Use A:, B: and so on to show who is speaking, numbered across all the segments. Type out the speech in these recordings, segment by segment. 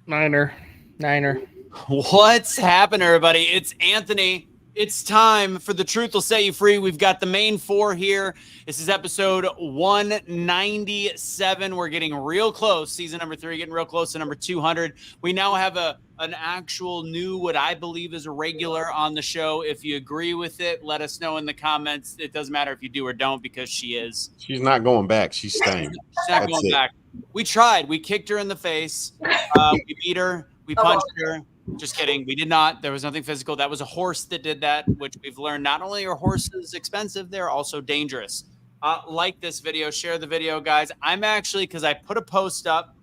A: Niner.
B: What's happening, everybody? It's Anthony. It's time for The Truth Will Set You Free. We've got the main four here. This is episode 197. We're getting real close. Season number 3, getting real close to number 200. We now have an actual new, what I believe is a regular on the show. If you agree with it, let us know in the comments. It doesn't matter if you do or don't because she is.
C: She's not going back. She's staying.
B: She's not going back. We tried. We kicked her in the face. We beat her. We punched her. Just kidding. We did not. There was nothing physical. That was a horse that did that, which we've learned not only are horses expensive, they're also dangerous. Like this video. Share the video, guys. I'm actually, because I put a post up.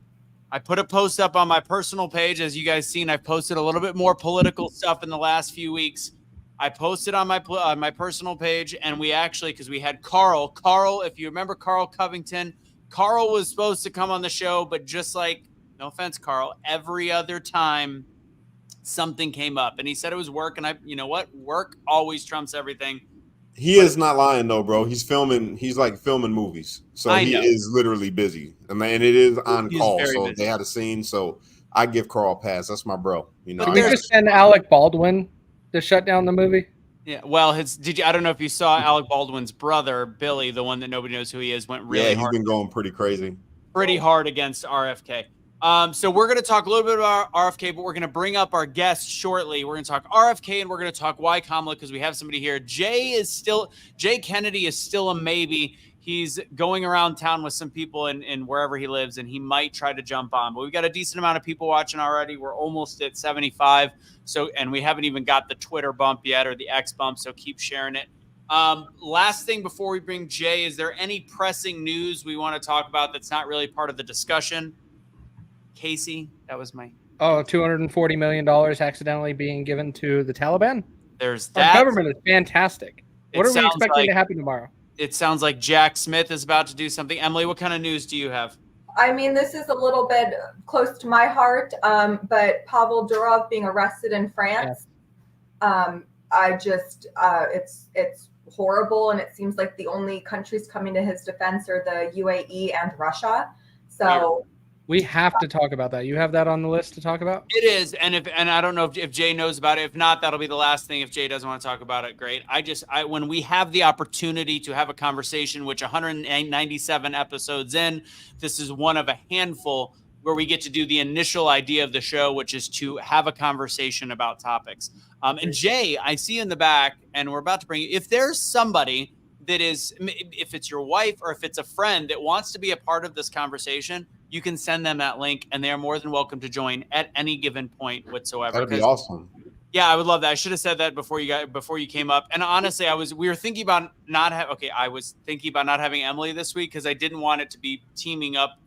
B: I put a post up on my personal page. As you guys seen, I've posted a little bit more political stuff in the last few weeks. I posted on my personal page, and we actually, because we had Carl, if you remember Carl Covington, Carl was supposed to come on the show, but just like, no offense, Carl, every other time something came up, and he said it was work, and you know what? Work always trumps everything.
C: He is not lying though, bro. He's filming. He's like filming movies, so he is literally busy, and it is on call. So busy. They had a scene. So I give Carl a pass. That's my bro. You know,
A: did we just send Alec Baldwin to shut down the movie?
B: Yeah. Well, I don't know if you saw Alec Baldwin's brother, Billy, the one that nobody knows who he is, went really hard.
C: Yeah, he's been going pretty crazy.
B: Pretty hard against RFK. So we're going to talk a little bit about RFK, but we're going to bring up our guest shortly. We're going to talk RFK, and we're going to talk why Kamala, because we have somebody here. Jay Kennedy is still a maybe. He's going around town with some people in wherever he lives, and he might try to jump on. But we've got a decent amount of people watching already. We're almost at 75. And we haven't even got the Twitter bump yet or the X bump, so keep sharing it. Last thing before we bring Jay, is there any pressing news we want to talk about that's not really part of the discussion? Casey, that was my...
A: Oh, $240 million accidentally being given to the Taliban?
B: There's that.
A: Our government is fantastic. What are we expecting to happen tomorrow?
B: It sounds like Jack Smith is about to do something. Emily, what kind of news do you have?
D: I mean, this is a little bit close to my heart, but Pavel Durov being arrested in France, it's horrible, and it seems like the only countries coming to his defense are the UAE and Russia. So...
A: We have to talk about that. You have that on the list to talk about?
B: It is. And I don't know if Jay knows about it. If not, that'll be the last thing. If Jay doesn't want to talk about it, great. When we have the opportunity to have a conversation, which 197 episodes in, this is one of a handful where we get to do the initial idea of the show, which is to have a conversation about topics. And Jay, I see in the back, and we're about to bring you, if there's somebody that is, if it's your wife or if it's a friend that wants to be a part of this conversation, you can send them that link, and they are more than welcome to join at any given point whatsoever.
C: That'd be awesome.
B: Yeah, I would love that. I should have said that before you came up. And honestly, I was thinking about not having Emily this week because I didn't want it to be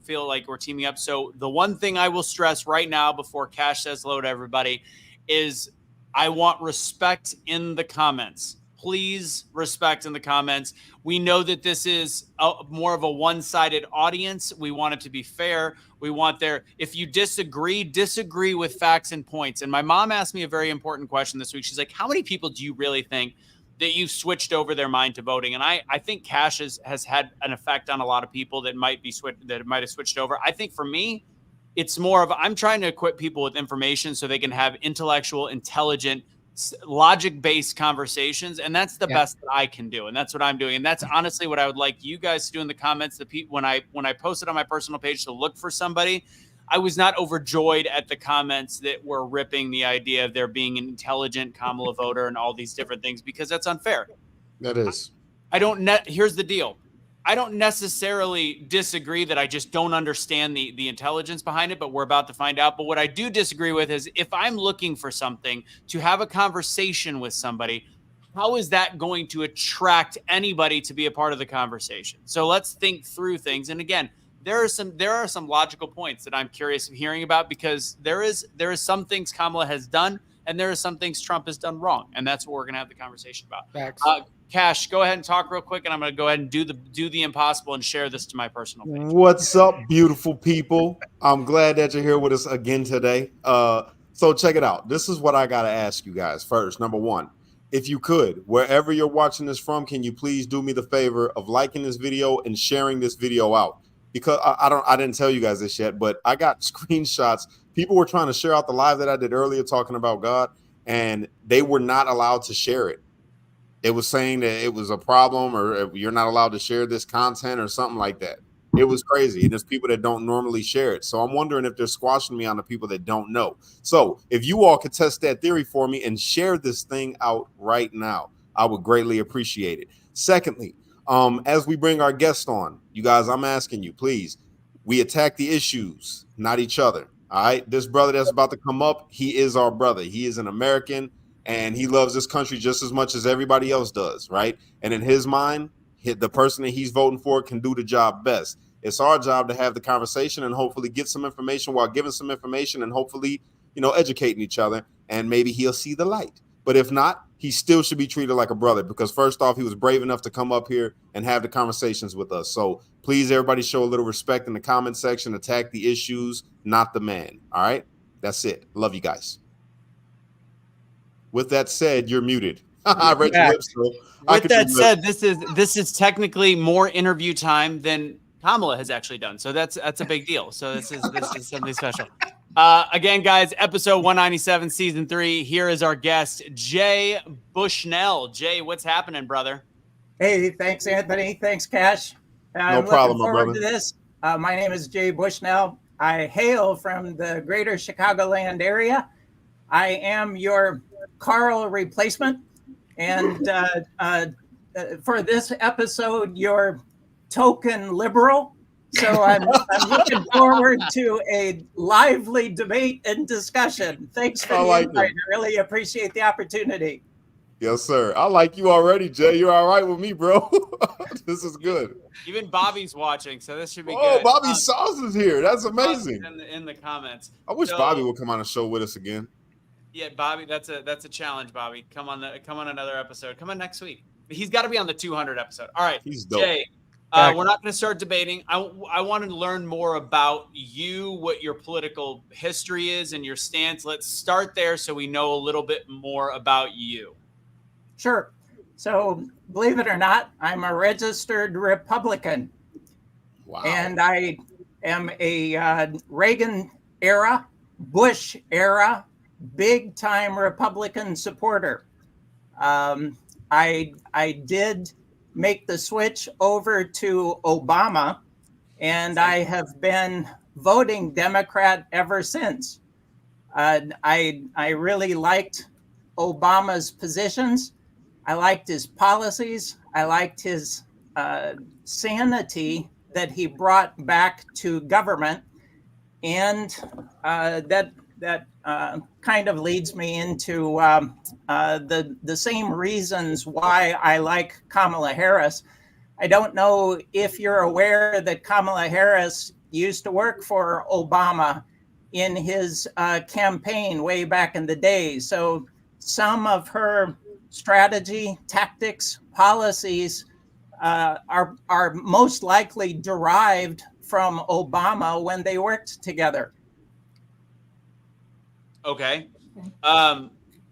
B: feel like we're teaming up. So the one thing I will stress right now before Cash says hello to everybody is I want respect in the comments. Please respect in the comments. We know that this is more of a one-sided audience. We want it to be fair. We want if you disagree with facts and points. And my mom asked me a very important question this week. She's like, how many people do you really think that you've switched over their mind to voting? And I think Cash has had an effect on a lot of people that might have switched over. I think for me, it's more of, I'm trying to equip people with information so they can have intellectual, intelligent, logic-based conversations, and that's the best that I can do, and that's what I'm doing, and that's honestly what I would like you guys to do in the comments. When I posted on my personal page to look for somebody, I was not overjoyed at the comments that were ripping the idea of there being an intelligent Kamala voter and all these different things, because that's unfair.
C: That is.
B: Here's the deal. I don't necessarily disagree that I just don't understand the intelligence behind it, but we're about to find out. But what I do disagree with is if I'm looking for something to have a conversation with somebody, how is that going to attract anybody to be a part of the conversation? So let's think through things. And again, there are some logical points that I'm curious of hearing about, because there is some things Kamala has done and there are some things Trump has done wrong. And that's what we're going to have the conversation about.
A: Facts.
B: Cash, go ahead and talk real quick, and I'm going to go ahead and do the impossible and share this to my personal page.
C: What's up, beautiful people? I'm glad that you're here with us again today. So check it out. This is what I got to ask you guys first. Number one, if you could, wherever you're watching this from, can you please do me the favor of liking this video and sharing this video out? because I didn't tell you guys this yet, but I got screenshots. People were trying to share out the live that I did earlier talking about God, and they were not allowed to share it. It was saying that it was a problem, or you're not allowed to share this content or something like that. It was crazy. And there's people that don't normally share it. So I'm wondering if they're squashing me on the people that don't know. So if you all could test that theory for me and share this thing out right now, I would greatly appreciate it. Secondly, as we bring our guest on, you guys, I'm asking you, please, we attack the issues, not each other. All right. This brother that's about to come up, he is our brother. He is an American, and he loves this country just as much as everybody else does. Right. And in his mind, the person that he's voting for can do the job best. It's our job to have the conversation and hopefully get some information while giving some information and hopefully, educating each other, and maybe he'll see the light. But if not, he still should be treated like a brother, because first off, he was brave enough to come up here and have the conversations with us. So please, everybody, show a little respect in the comment section. Attack the issues, not the man. All right. That's it. Love you guys. With that said, you're muted. I read your lips, bro.
B: With that said, this is technically more interview time than Kamala has actually done. So that's a big deal. So this is something special. Again, guys, episode 197, season 3. Here is our guest, Jay Bushnell. Jay, what's happening, brother?
E: Hey, thanks, Anthony. Thanks, Cash.
C: No problem, my brother.
E: To this. My name is Jay Bushnell. I hail from the greater Chicagoland area. I am your Carl replacement. And for this episode, your token liberal. So I'm looking forward to a lively debate and discussion. Thanks for the invite. I really appreciate the opportunity.
C: Yes, sir. I like you already, Jay. You're all right with me, bro. This is good.
B: Even Bobby's watching, so this should be good.
C: Oh, Bobby Sauce is here. That's amazing.
B: In the comments.
C: I wish Bobby would come on a show with us again.
B: Yeah, Bobby, that's a challenge, Bobby. Come on another episode. Come on next week. He's got to be on the 200 episode. All right,
C: he's dope.
B: Jay, we're not going to start debating. I wanted to learn more about you, what your political history is, and your stance. Let's start there so we know a little bit more about you.
E: Sure. So, believe it or not, I'm a registered Republican.
C: Wow.
E: And I am a Reagan era, Bush era, big time Republican supporter. I did make the switch over to Obama, and I have been voting Democrat ever since. I really liked Obama's positions. I liked his policies. I liked his sanity that he brought back to government, and that kind of leads me into the same reasons why I like Kamala Harris. I don't know if you're aware that Kamala Harris used to work for Obama in his campaign way back in the day. So some of her strategy, tactics, policies are most likely derived from Obama when they worked together.
B: Okay.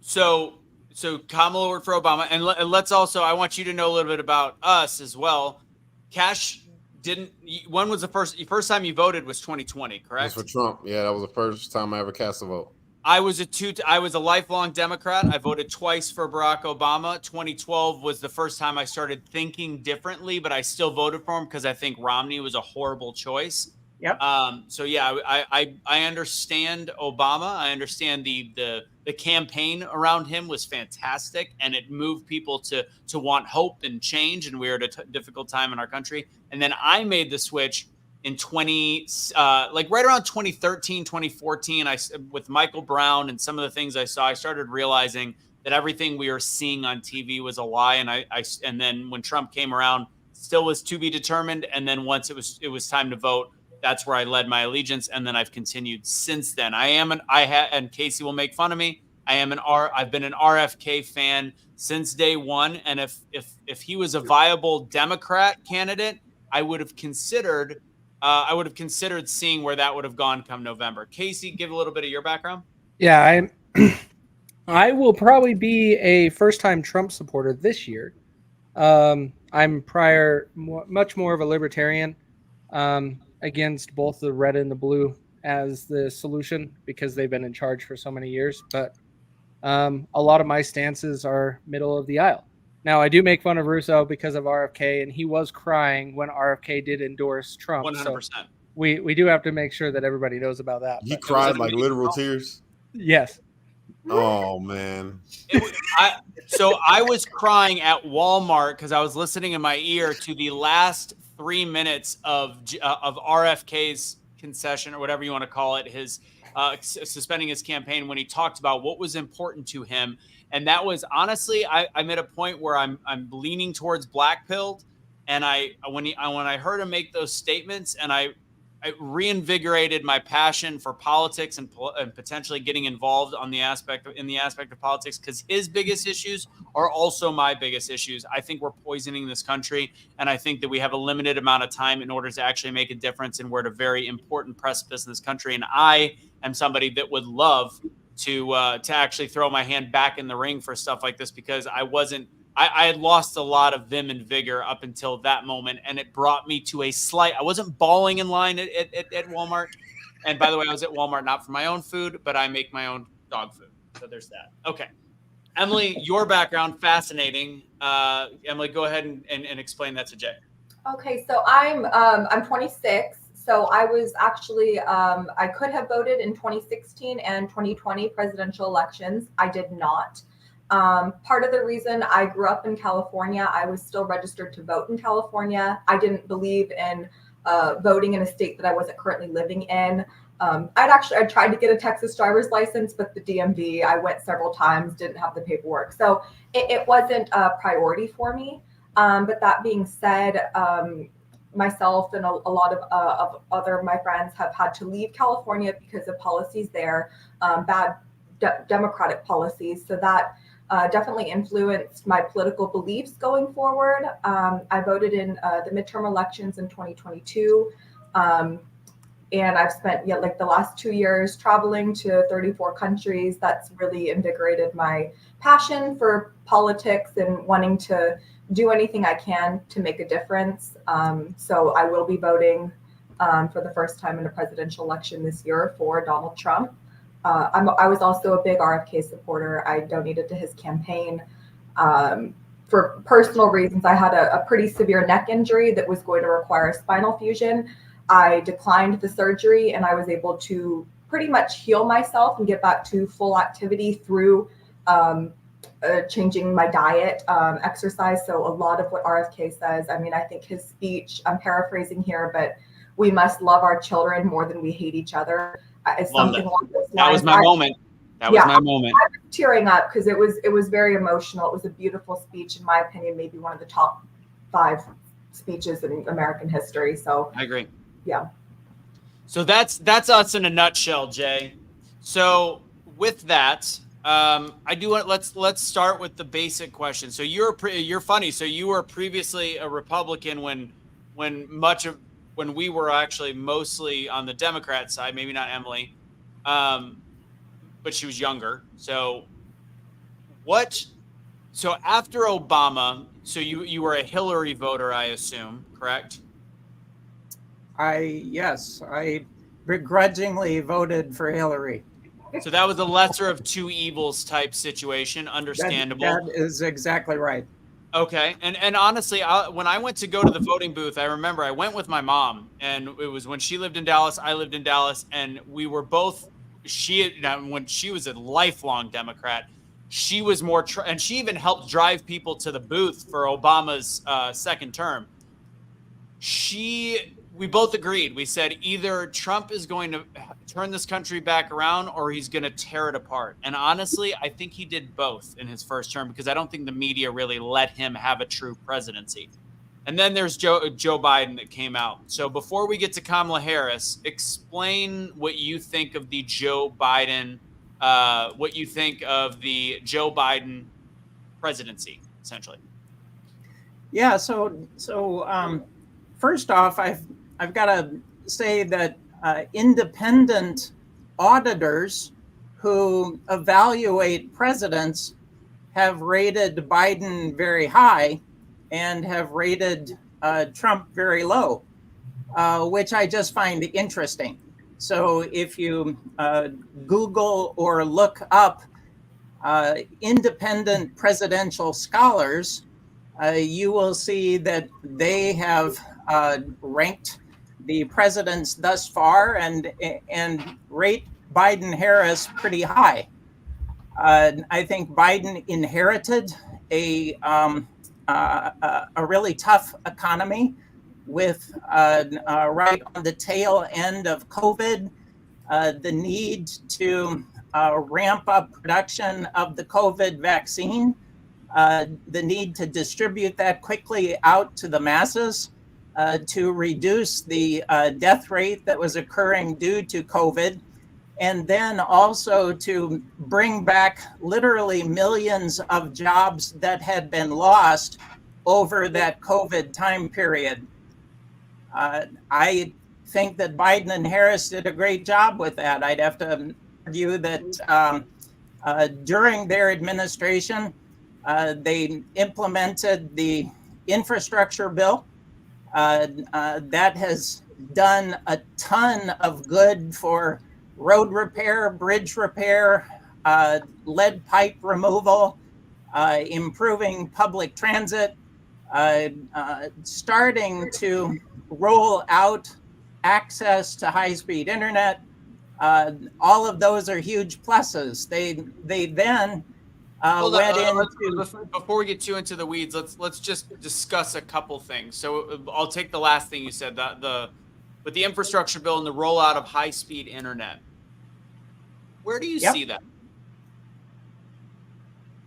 B: So Kamala worked for Obama, and let's also, I want you to know a little bit about us as well. Cash when was the first time you voted was 2020, correct?
C: It was for Trump. Yeah, that was the first time I ever cast a vote.
B: I was a lifelong Democrat. I voted twice for Barack Obama. 2012 was the first time I started thinking differently, but I still voted for him because I think Romney was a horrible choice.
E: Yep.
B: So yeah, I understand Obama. I understand the campaign around him was fantastic, and it moved people to want hope and change. And we were at a difficult time in our country. And then I made the switch in right around 2013, 2014, with Michael Brown and some of the things I saw, I started realizing that everything we were seeing on TV was a lie. And then when Trump came around, still was to be determined. And then once it was time to vote, that's where I led my allegiance. And then I've continued since then. And Casey will make fun of me. I've been an RFK fan since day one. And if he was a viable Democrat candidate, I would have considered seeing where that would have gone come November. Casey, give a little bit of your background.
A: Yeah, I will probably be a first-time Trump supporter this year. I'm much more of a libertarian. against both the red and the blue as the solution because they've been in charge for so many years. But a lot of my stances are middle of the aisle. Now, I do make fun of Russo because of RFK, and he was crying when RFK did endorse Trump.
B: 100%.
A: So we do have to make sure that everybody knows about that.
C: He cried like literal tears.
A: Yes.
C: Oh man.
B: So I was crying at Walmart because I was listening in my ear to the last 3 minutes of RFK's concession or whatever you want to call it, his suspending his campaign when he talked about what was important to him. And that was honestly, I'm at a point where I'm leaning towards black pilled. And when I heard him make those statements, and I reinvigorated my passion for politics and potentially getting involved in the aspect of politics, because his biggest issues are also my biggest issues. I think we're poisoning this country, and I think that we have a limited amount of time in order to actually make a difference, and we're at a very important precipice in this country. And I am somebody that would love to actually throw my hand back in the ring for stuff like this, because I had lost a lot of vim and vigor up until that moment, and it brought me to I wasn't bawling in line at Walmart. And by the way, I was at Walmart not for my own food, but I make my own dog food. So there's that. Okay. Emily, your background, fascinating. Emily, go ahead and explain that to Jay.
D: Okay, so I'm 26. So I was actually, I could have voted in 2016 and 2020 presidential elections. I did not. Part of the reason I grew up in California, I was still registered to vote in California. I didn't believe in voting in a state that I wasn't currently living in. I tried to get a Texas driver's license, but the DMV, I went several times, didn't have the paperwork. So it wasn't a priority for me. But that being said, myself and a lot of other of my friends have had to leave California because of policies there, bad democratic policies. So that definitely influenced my political beliefs going forward. I voted in the midterm elections in 2022. And I've spent like the last 2 years traveling to 34 countries. That's really invigorated my passion for politics and wanting to do anything I can to make a difference. So I will be voting for the first time in a presidential election this year for Donald Trump. I was also a big RFK supporter. I donated to his campaign. For personal reasons, I had a pretty severe neck injury that was going to require a spinal fusion. I declined the surgery, and I was able to pretty much heal myself and get back to full activity through changing my diet, exercise. So a lot of what RFK says, I mean, I think his speech, I'm paraphrasing here, but we must love our children more than we hate each other. It's something along those lines.
B: That was my moment. That was my moment.
D: I was tearing up because it was very emotional. It was a beautiful speech, in my opinion, maybe one of the top 5 speeches in American history. So
B: I agree.
D: Yeah.
B: So that's us in a nutshell, Jay. So with that, I do want let's start with the basic question. So you're funny. So you were previously a Republican when we were actually mostly on the Democrat side, maybe not Emily, but she was younger. So after Obama, so you were a Hillary voter, I assume, correct?
E: Yes, I begrudgingly voted for Hillary.
B: So that was the lesser of two evils type situation. Understandable.
E: That is exactly right.
B: Okay. And honestly, when I went to go to the voting booth, I remember I went with my mom, and it was when she lived in Dallas, I lived in Dallas, and we were both, when she was a lifelong Democrat, she was more, and she even helped drive people to the booth for Obama's second term. We both agreed. We said either Trump is going to turn this country back around or he's going to tear it apart. And honestly, I think he did both in his first term, because I don't think the media really let him have a true presidency. And then there's Joe Biden that came out. So before we get to Kamala Harris, explain what you think of the Joe Biden presidency, essentially.
E: Yeah. So first off, I've got to say that independent auditors who evaluate presidents have rated Biden very high and have rated Trump very low. which I just find interesting. So if you Google or look up independent presidential scholars, you will see that they have ranked the presidents thus far and rate Biden-Harris pretty high. I think Biden inherited a really tough economy with right on the tail end of COVID, the need to ramp up production of the COVID vaccine, the need to distribute that quickly out to the masses, to reduce the death rate that was occurring due to COVID, and then also to bring back literally millions of jobs that had been lost over that COVID time period. I think that Biden and Harris did a great job with that. I'd have to argue that during their administration, they implemented the infrastructure bill. That has done a ton of good for road repair, bridge repair, lead pipe removal, improving public transit, starting to roll out access to high-speed internet. All of those are huge pluses. They then went into.
B: Before we get too into the weeds, let's just discuss a couple things. So I'll take the last thing you said, with the infrastructure bill and the rollout of high-speed internet. Where do you see that?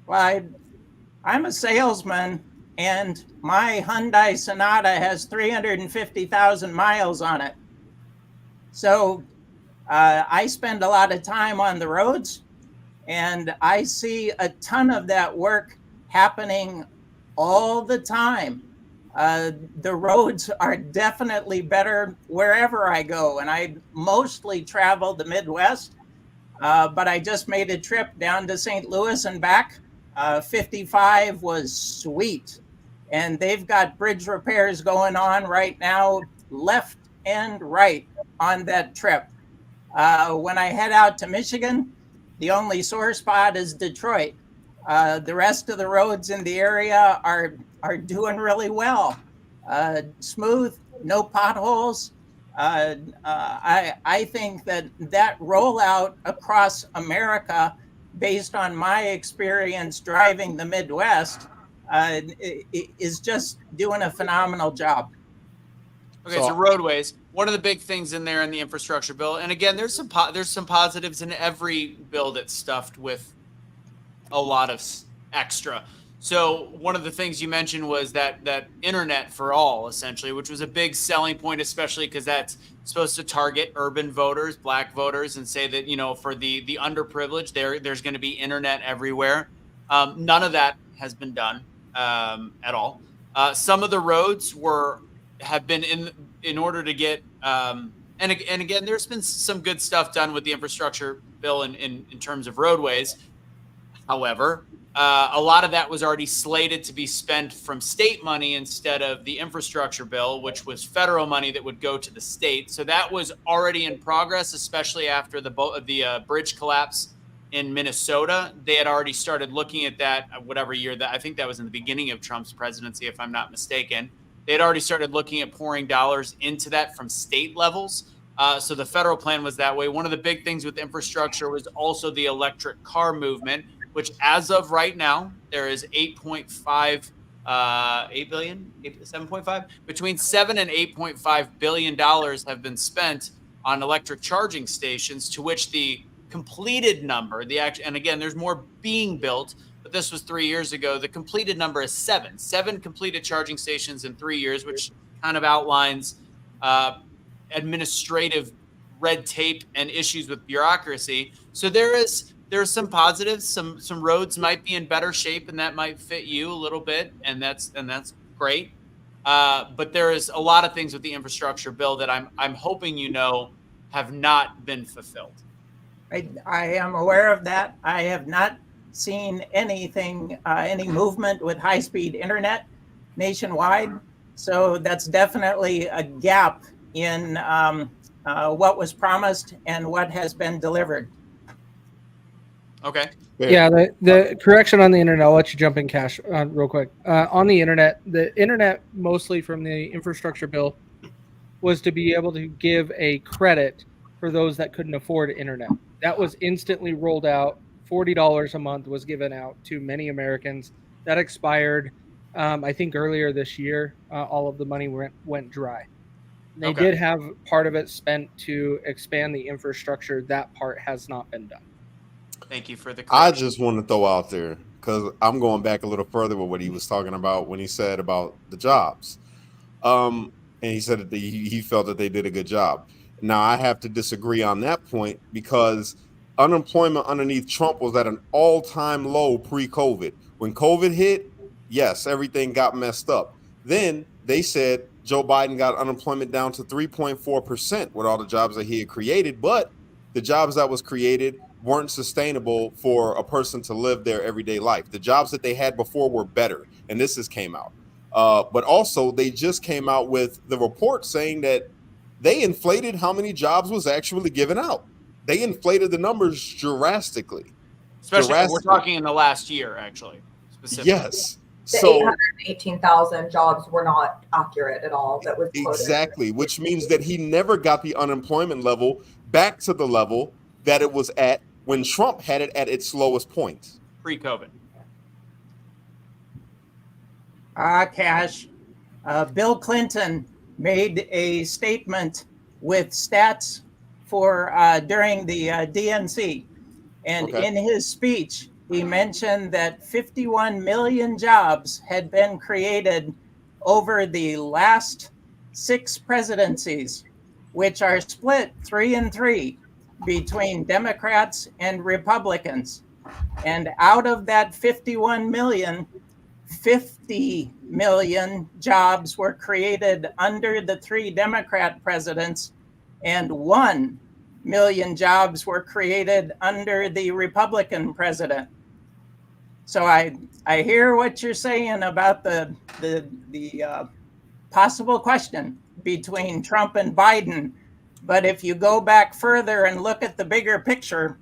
E: Well, I'm a salesman, and my Hyundai Sonata has 350,000 miles on it. So I spend a lot of time on the roads, and I see a ton of that work happening all the time. The roads are definitely better wherever I go, and I mostly travel the Midwest, but I just made a trip down to St. Louis and back. 55 was sweet, and they've got bridge repairs going on right now, left and right on that trip. When I head out to Michigan, the only sore spot is Detroit. The rest of the roads in the area are doing really well. Smooth, no potholes. I think that rollout across America, based on my experience driving the Midwest, is just doing a phenomenal job.
B: Okay, so roadways, one of the big things in there in the infrastructure bill, and again, there's some positives in every bill that's stuffed with a lot of extra. So one of the things you mentioned was that internet for all, essentially, which was a big selling point, especially because that's supposed to target urban voters, black voters, and say that, you know, for the underprivileged, there's going to be internet everywhere. None of that has been done at all. Some of the roads have been in order to get and again, there's been some good stuff done with the infrastructure bill in terms of roadways. However, a lot of that was already slated to be spent from state money instead of the infrastructure bill, which was federal money that would go to the state. So that was already in progress, especially after the bridge collapse in Minnesota. They had already started looking at that, whatever year that, I think that was in the beginning of Trump's presidency, if I'm not mistaken. They had already started looking at pouring dollars into that from state levels. So the federal plan was that way. One of the big things with infrastructure was also the electric car movement, which as of right now, there is 7.5 between 7 and 8.5 billion dollars have been spent on electric charging stations, to which the completed number, and again, there's more being built, but this was 3 years ago. The completed number is 7 completed charging stations in 3 years, which kind of outlines administrative red tape and issues with bureaucracy. So there's some positives. Some roads might be in better shape, and that might fit you a little bit, and that's great. But there is a lot of things with the infrastructure bill that I'm hoping have not been fulfilled.
E: I am aware of that. I have not seen anything, any movement with high-speed internet nationwide. So that's definitely a gap in what was promised and what has been delivered.
B: Okay.
A: Yeah, the correction on the internet, I'll let you jump in, Cash, real quick. On the internet, mostly from the infrastructure bill, was to be able to give a credit for those that couldn't afford internet. That was instantly rolled out. $40 a month was given out to many Americans. That expired, I think, earlier this year. All of the money went dry. They
B: Okay.
A: did have part of it spent to expand the infrastructure. That part has not been done.
B: Thank you for the
C: I
B: correction.
C: just want to throw out there, because I'm going back a little further with what he was talking about when he said about the jobs. And he said that he felt that they did a good job. Now, I have to disagree on that point, because unemployment underneath Trump was at an all-time low pre-COVID. When COVID hit, yes, everything got messed up. Then they said Joe Biden got unemployment down to 3.4% with all the jobs that he had created, but the jobs that was created weren't sustainable for a person to live their everyday life. The jobs that they had before were better, and this has came out. But also, they just came out with the report saying that they inflated how many jobs was actually given out. They inflated the numbers drastically.
B: Especially, we're talking in the last year, actually, specifically.
C: Yes.
D: The
C: So
D: 818,000 jobs were not accurate at all. That was quoted.
C: exactly, which means that he never got the unemployment level back to the level that it was at when Trump had it at its lowest point.
B: Pre-COVID.
E: Cash. Bill Clinton made a statement with stats for during the DNC. And
C: Okay.
E: in his speech, he mentioned that 51 million jobs had been created over the last 6 presidencies, which are split 3 and 3 between Democrats and Republicans. And out of that 51 million, 50 million jobs were created under the 3 Democrat presidents, and 1 million jobs were created under the Republican president. So I hear what you're saying about the possible question between Trump and Biden, but if you go back further and look at the bigger picture,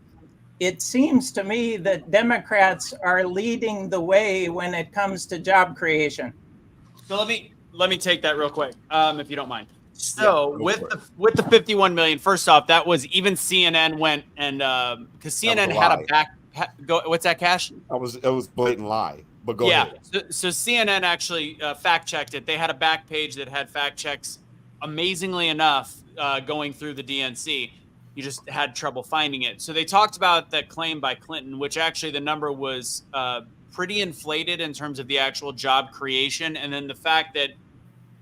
E: it seems to me that Democrats are leading the way when it comes to job creation.
B: So let me take that real quick, if you don't mind. So
C: Yeah,
B: with the 51 million, first off, that was even CNN went and because CNN had a back. What's that, Cash?
C: It was blatant lie. But go ahead.
B: So CNN actually fact checked it. They had a back page that had fact checks. Amazingly enough, going through the DNC, you just had trouble finding it. So they talked about that claim by Clinton, which actually the number was pretty inflated in terms of the actual job creation, and then the fact that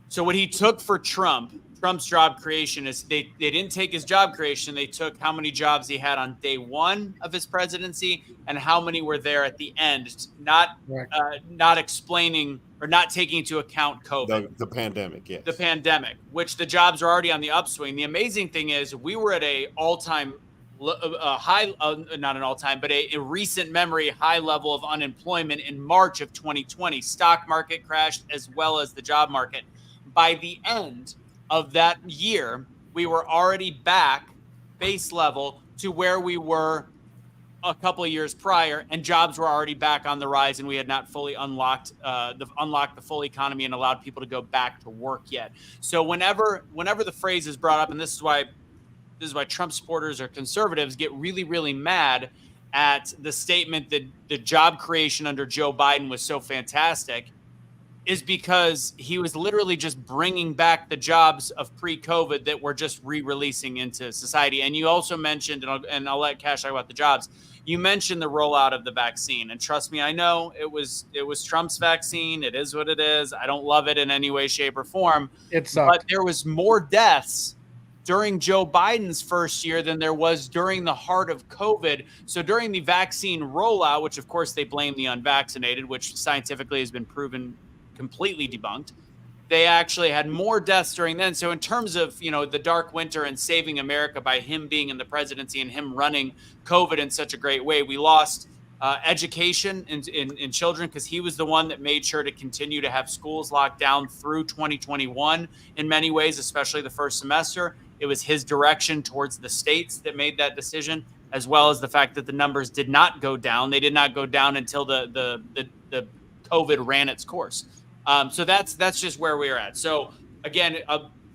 B: so what he took for Trump's job creation is they didn't take his job creation. They took how many jobs he had on day 1 of his presidency and how many were there at the end, not explaining or not taking into account COVID.
C: The pandemic, yes.
B: The pandemic, which the jobs are already on the upswing. The amazing thing is we were at a all-time high, not an all-time, but a recent memory high level of unemployment in March of 2020. Stock market crashed as well as the job market. By the end of that year, we were already back base level to where we were a couple of years prior, and jobs were already back on the rise, and we had not fully unlocked the full economy and allowed people to go back to work yet. So whenever the phrase is brought up, and this is why Trump supporters or conservatives get really, really mad at the statement that the job creation under Joe Biden was so fantastic, is because he was literally just bringing back the jobs of pre-COVID that we're just re-releasing into society. And you also mentioned, and I'll let Cash talk about the jobs. You mentioned the rollout of the vaccine, and trust me, I know it was Trump's vaccine. It is what it is. I don't love it in any way, shape, or form.
A: It sucked.
B: But there was more deaths during Joe Biden's first year than there was during the heart of COVID. So during the vaccine rollout, which of course they blame the unvaccinated, which scientifically has been proven completely debunked, they actually had more deaths during then. So in terms of, the dark winter and saving America by him being in the presidency and him running COVID in such a great way, we lost education in children, because he was the one that made sure to continue to have schools locked down through 2021 in many ways, especially the first semester. It was his direction towards the states that made that decision, as well as the fact that the numbers did not go down. They did not go down until the COVID ran its course. So that's just where we are at. So again,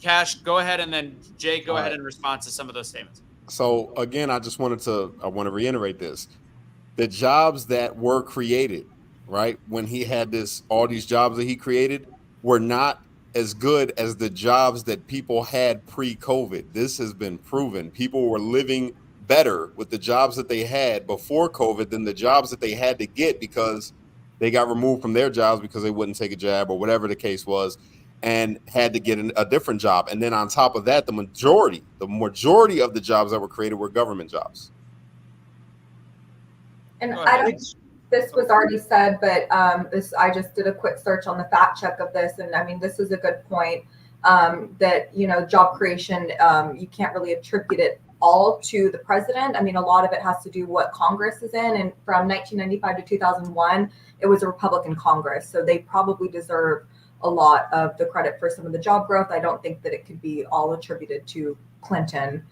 B: Cash, go ahead, and then Jay, go ahead and respond to some of those statements.
C: So again, I want to reiterate this. The jobs that were created, right, when he had all these jobs that he created were not as good as the jobs that people had pre-COVID. This has been proven. People were living better with the jobs that they had before COVID than the jobs that they had to get because they got removed from their jobs because they wouldn't take a jab or whatever the case was, and had to get a different job. And then on top of that, the majority of the jobs that were created were government jobs.
D: And this was already said, but I just did a quick search on the fact check of this, and I mean, this is a good point, that job creation, you can't really attribute it all to the president. I mean, a lot of it has to do what Congress is in, and from 1995 to 2001, it was a Republican Congress, so they probably deserve a lot of the credit for some of the job growth. I don't think that it could be all attributed to Clinton.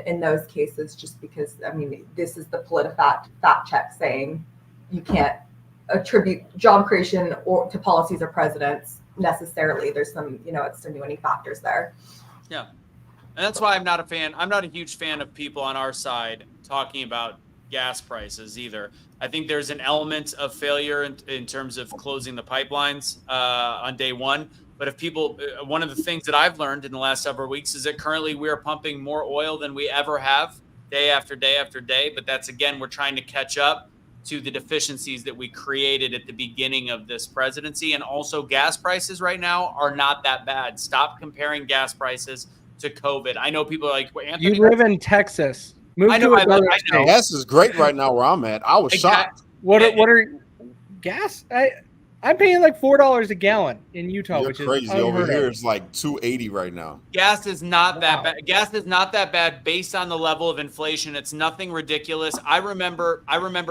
D: In those cases, just because, I mean, this is the PolitiFact fact check saying you can't attribute job creation or to policies or presidents necessarily. There's some, extenuating factors there.
B: Yeah. And that's why I'm not a fan. I'm not a huge fan of people on our side talking about gas prices either. I think there's an element of failure in terms of closing the pipelines on day one. But if people, one of the things that I've learned in the last several weeks is that currently we are pumping more oil than we ever have, day after day after day. But that's, again, we're trying to catch up to the deficiencies that we created at the beginning of this presidency. And also gas prices right now are not that bad. Stop comparing gas prices to COVID. I know people are like, well, Anthony,
A: you live in Texas. Move
B: I know,
A: to another state.
C: Gas is great right now where I'm at. I was shocked.
A: What are gas? I'm paying like $4 a gallon in Utah,
C: You're
A: which
C: crazy.
A: is
C: Over here,
A: of.
C: it's like $2.80 right now.
B: Gas is not that bad. Gas is not that bad based on the level of inflation. It's nothing ridiculous. I remember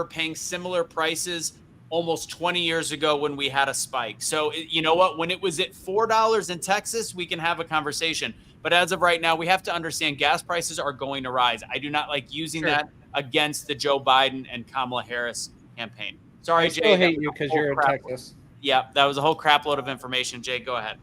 B: paying similar prices almost 20 years ago when we had a spike. So you know what? When it was at $4 in Texas, we can have a conversation. But as of right now, we have to understand gas prices are going to rise. I do not like using that against the Joe Biden and Kamala Harris campaign. Sorry, Jay.
A: I hate you because you're in Texas.
B: Yeah, that was a whole crap load of information. Jay, go ahead.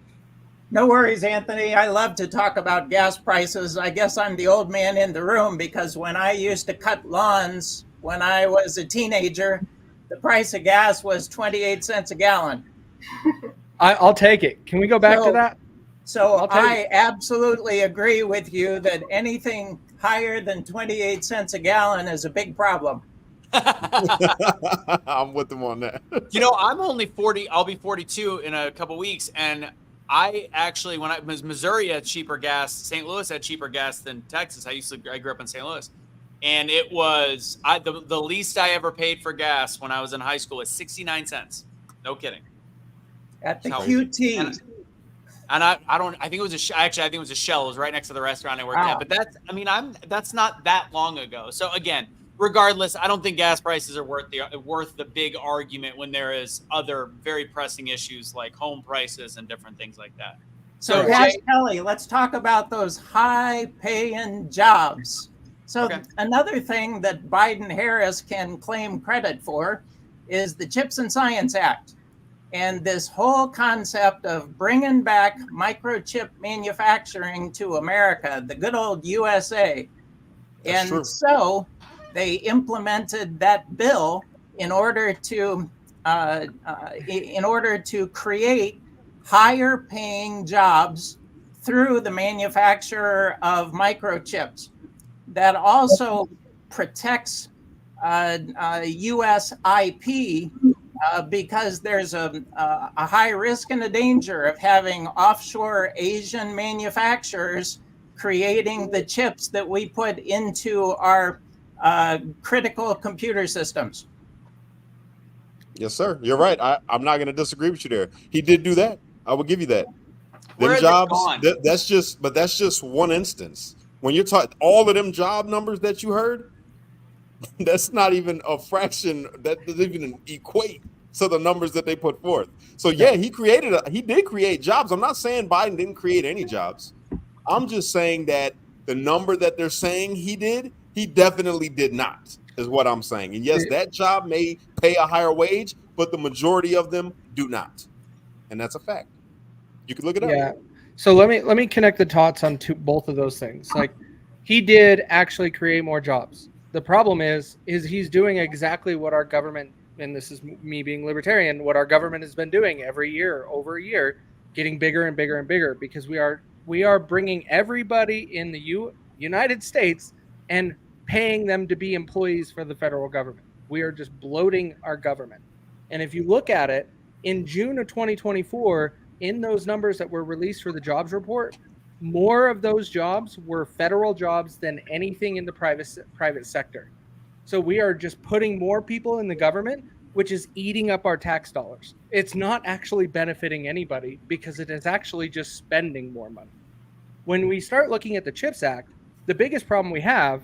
E: No worries, Anthony. I love to talk about gas prices. I guess I'm the old man in the room because when I used to cut lawns when I was a teenager, the price of gas was 28 cents a gallon.
A: I'll take it. Can we go back to that?
E: So I absolutely agree with you that anything higher than 28 cents a gallon is a big problem.
C: I'm with them on that.
B: I'm only 40. I'll be 42 in a couple weeks. And I actually, when Missouri had cheaper gas, St. Louis had cheaper gas than Texas. I grew up in St. Louis. And it was, the least I ever paid for gas when I was in high school was 69 cents. No kidding.
E: At the QT.
B: And I think it was I think it was a Shell. It was right next to the restaurant I worked at. But that's not that long ago. So again, regardless, I don't think gas prices are worth the big argument when there is other very pressing issues like home prices and different things like that.
E: So Cash Kelly, let's talk about those high-paying jobs. So another thing that Biden-Harris can claim credit for is the CHIPS and Science Act. And this whole concept of bringing back microchip manufacturing to America, the good old USA.
C: That's true.
E: So they implemented that bill in order to create higher paying jobs through the manufacture of microchips. That also protects U.S. IP because there's a high risk and a danger of having offshore Asian manufacturers creating the chips that we put into our critical computer systems.
C: Yes, sir. You're right. I'm not going to disagree with you there. He did do that. I will give you that. Them jobs. That's just one instance. When you're talking all of them job numbers that you heard, That's not even a fraction. That doesn't even equate to the numbers that they put forth. So yeah, he did create jobs. I'm not saying Biden didn't create any jobs. I'm just saying that the number that they're saying he did, he definitely did not, is what I'm saying. And yes, that job may pay a higher wage, but the majority of them do not. And that's a fact. You can look it up.
A: Yeah. So let me connect the dots on both of those things. Like, he did actually create more jobs. The problem is he's doing exactly what our government, and this is me being libertarian, what our government has been doing every year, over a year, getting bigger and bigger and bigger, because we are bringing everybody in the United States and paying them to be employees for the federal government. We are just bloating our government. And if you look at it, in June of 2024, in those numbers that were released for the jobs report, more of those jobs were federal jobs than anything in the private sector. So we are just putting more people in the government, which is eating up our tax dollars. It's not actually benefiting anybody because it is actually just spending more money. When we start looking at the CHIPS Act, the biggest problem we have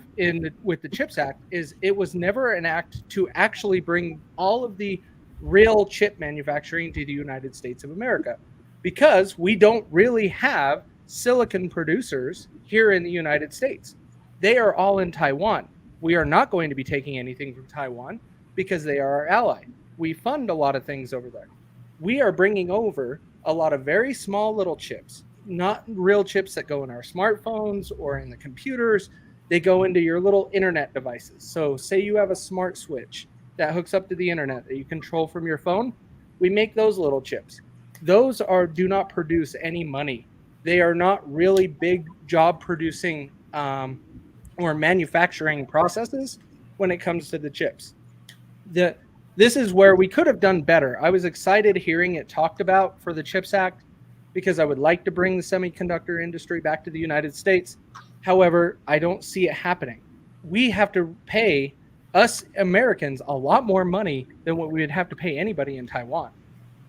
A: with the CHIPS Act is it was never an act to actually bring all of the real chip manufacturing to the United States of America, because we don't really have silicon producers here in the United States. They are all in Taiwan. We are not going to be taking anything from Taiwan because they are our ally. We fund a lot of things over there. We are bringing over a lot of very small little chips, not real chips that go in our smartphones or in the computers. They go into your little internet devices. So say you have a smart switch that hooks up to the internet that you control from your phone. We make those little chips. Those do not produce any money. They are not really big job producing or manufacturing processes when it comes to the chips. This is where we could have done better. I was excited hearing it talked about for the CHIPS Act because I would like to bring the semiconductor industry back to the United States. However, I don't see it happening. We have to pay us Americans a lot more money than what we would have to pay anybody in Taiwan.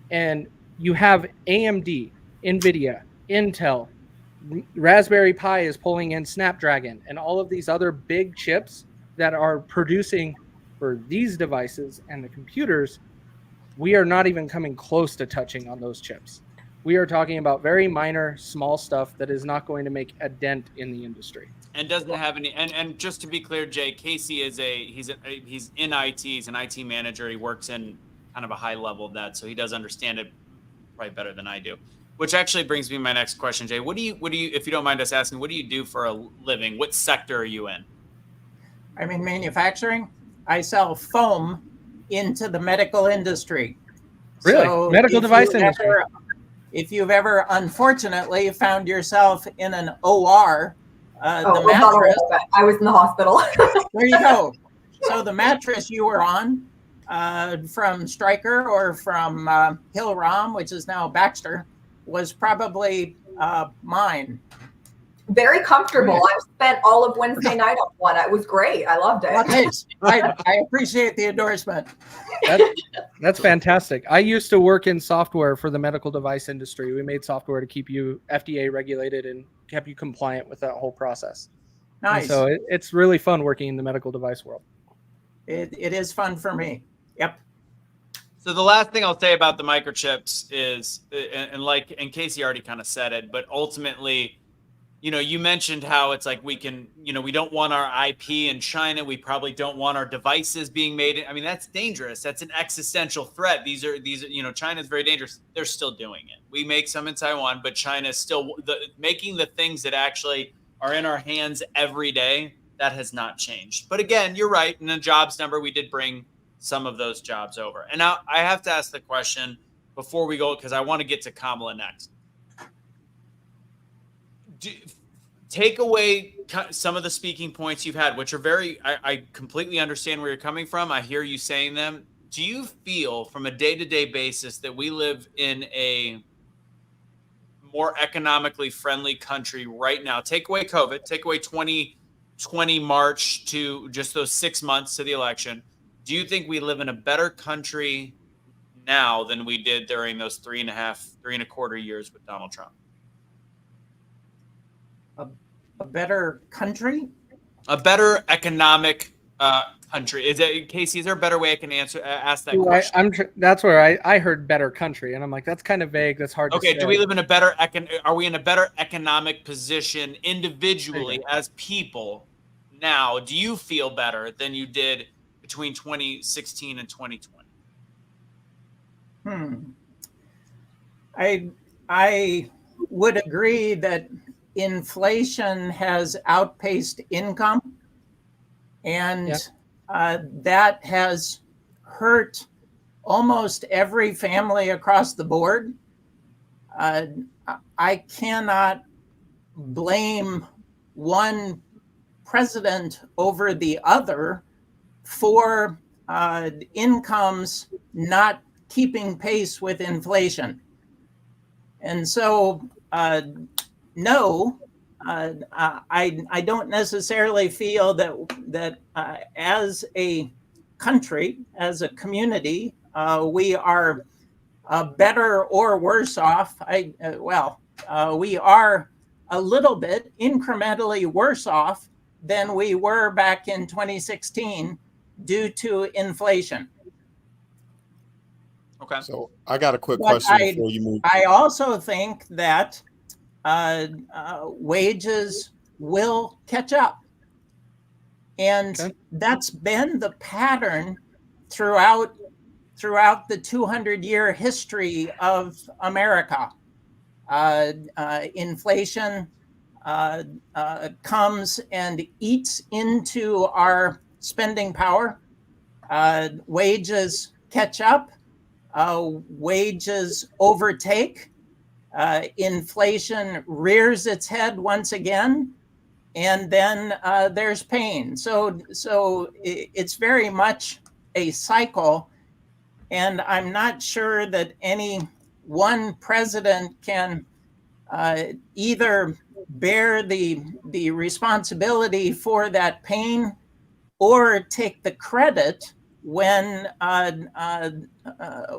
A: And you have AMD, NVIDIA, Intel, Raspberry Pi is pulling in Snapdragon, and all of these other big chips that are producing for these devices and the computers. We are not even coming close to touching on those chips. We are talking about very minor, small stuff that is not going to make a dent in the industry.
B: And doesn't have any. And just to be clear, Jay, Casey is he's in IT. He's an IT manager. He works in kind of a high level of that, so he does understand it probably better than I do. Which actually brings me to my next question, Jay. What do you, if you don't mind us asking, what do you do for a living? What sector are you in?
E: I'm in manufacturing. I sell foam into the medical industry.
A: Really?
E: So
A: medical device industry.
E: If you've ever unfortunately found yourself in an OR, the
D: well,
E: mattress.
D: I was in the hospital.
E: There you go. So the mattress you were on from Stryker or from Hill-Rom, which is now Baxter, was probably mine.
D: Very comfortable. I spent all of Wednesday night on one. It was great. I loved it.
E: Well, thanks. I appreciate the endorsement.
A: That's fantastic. I used to work in software for the medical device industry. We made software to keep you FDA regulated and kept you compliant with that whole process.
E: Nice.
A: And so it's really fun working in the medical device world.
E: It is fun for me. Yep.
B: So the last thing I'll say about the microchips is, and Casey already kind of said it, but ultimately, you mentioned how it's like we don't want our IP in China. We probably don't want our devices being made. I mean, that's dangerous. That's an existential threat. These are China's very dangerous. They're still doing it. We make some in Taiwan, but China is still making the things that actually are in our hands every day. That has not changed. But again, you're right. In the jobs number, we did bring some of those jobs over. And now I have to ask the question before we go, because I want to get to Kamala next. Take away some of the speaking points you've had, which are I completely understand where you're coming from. I hear you saying them. Do you feel from a day-to-day basis that we live in a more economically friendly country right now? Take away COVID, take away 2020 March to just those 6 months to the election. Do you think we live in a better country now than we did during those 3.25 years with Donald Trump?
E: A better country?
B: A better economic country? Is it, Casey? Is there a better way I can ask that question?
A: That's where I heard better country, and I'm like, that's kind of vague. That's hard to say.
B: Okay, do we live in a better are we in a better economic position individually as people now? Do you feel better than you did between 2016 and 2020?
E: I would agree that inflation has outpaced income, and that has hurt almost every family across the board. I cannot blame one president over the other for incomes not keeping pace with inflation. And so, no, I don't necessarily feel that as a country, as a community, we are better or worse off. We are a little bit incrementally worse off than we were back in 2016 due to inflation.
B: Okay.
C: So I got a quick question before you move.
E: I also think that wages will catch up. And that's been the pattern throughout the 200-year history of America. Inflation comes and eats into our spending power. Wages catch up. Wages overtake. Inflation rears its head once again, and then there's pain. So it's very much a cycle, and I'm not sure that any one president can either bear the responsibility for that pain or take the credit when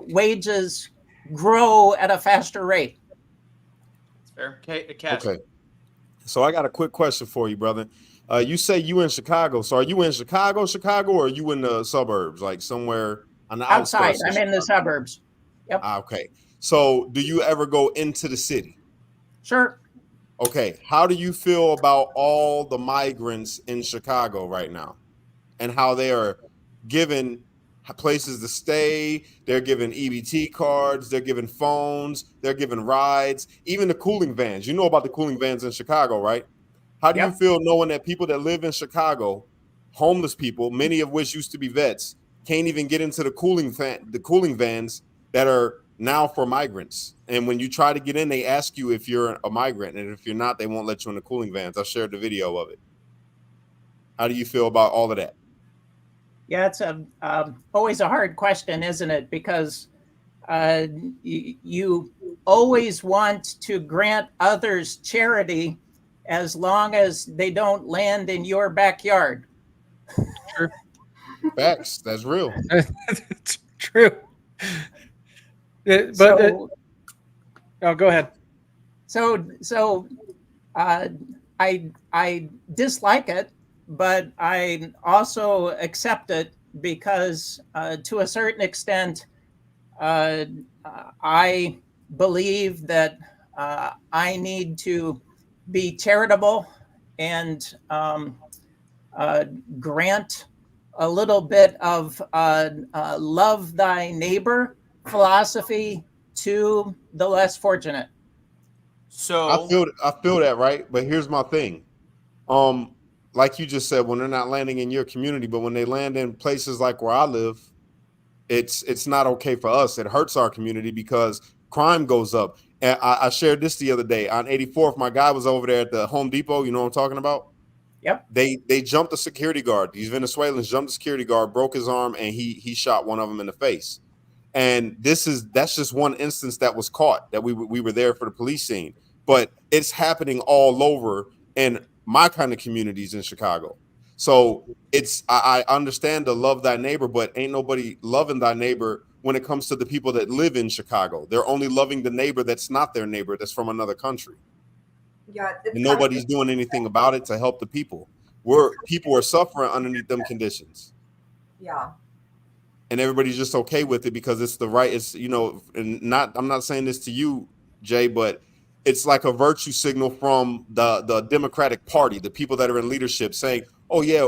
E: wages grow at a faster rate.
B: Fair. Cash.
C: Okay. So I got a quick question for you, brother. You say you in Chicago. So are you in Chicago, or are you in the suburbs, like somewhere on the
E: outside?
C: outskirts?
E: I'm in the suburbs. Yep.
C: Okay. So do you ever go into the city?
E: Sure.
C: Okay. How do you feel about all the migrants in Chicago right now and how they are given places to stay? They're given EBT cards, they're given phones, they're given rides, even the cooling vans. You know about the cooling vans in Chicago, right? How do you feel knowing that people that live in Chicago, homeless people, many of which used to be vets, can't even get into the cooling vans that are now for migrants? And when you try to get in, they ask you if you're a migrant, and if you're not, they won't let you in the cooling vans. I shared the video of it. How do you feel about all of that?
E: Yeah, it's always a hard question, isn't it? Because you always want to grant others charity as long as they don't land in your backyard.
A: Sure.
C: Facts. That's real.
A: It's true. Go ahead.
E: So I dislike it, but I also accept it because to a certain extent, I believe that I need to be charitable and grant a little bit of love thy neighbor philosophy to the less fortunate.
B: So
C: I feel that, right? But here's my thing. Like you just said, when they're not landing in your community, but when they land in places like where I live, it's not okay for us. It hurts our community because crime goes up. And I shared this the other day on 84th. My guy was over there at the Home Depot. You know what I'm talking about?
E: Yep.
C: They jumped the security guard. These Venezuelans jumped the security guard, broke his arm, and he shot one of them in the face. And that's just one instance that was caught, that we were there for the police scene. But it's happening all over in my kind of communities in Chicago. So I understand the love thy neighbor, but ain't nobody loving thy neighbor when it comes to the people that live in Chicago. They're only loving the neighbor that's not their neighbor, that's from another country.
D: Yeah,
C: And nobody's doing anything about it to help the people. People are suffering underneath them conditions.
D: Yeah.
C: And everybody's just okay with it because it's the right. It's, and I'm not saying this to you, Jay, but it's like a virtue signal from the Democratic Party, the people that are in leadership, saying, "Oh yeah,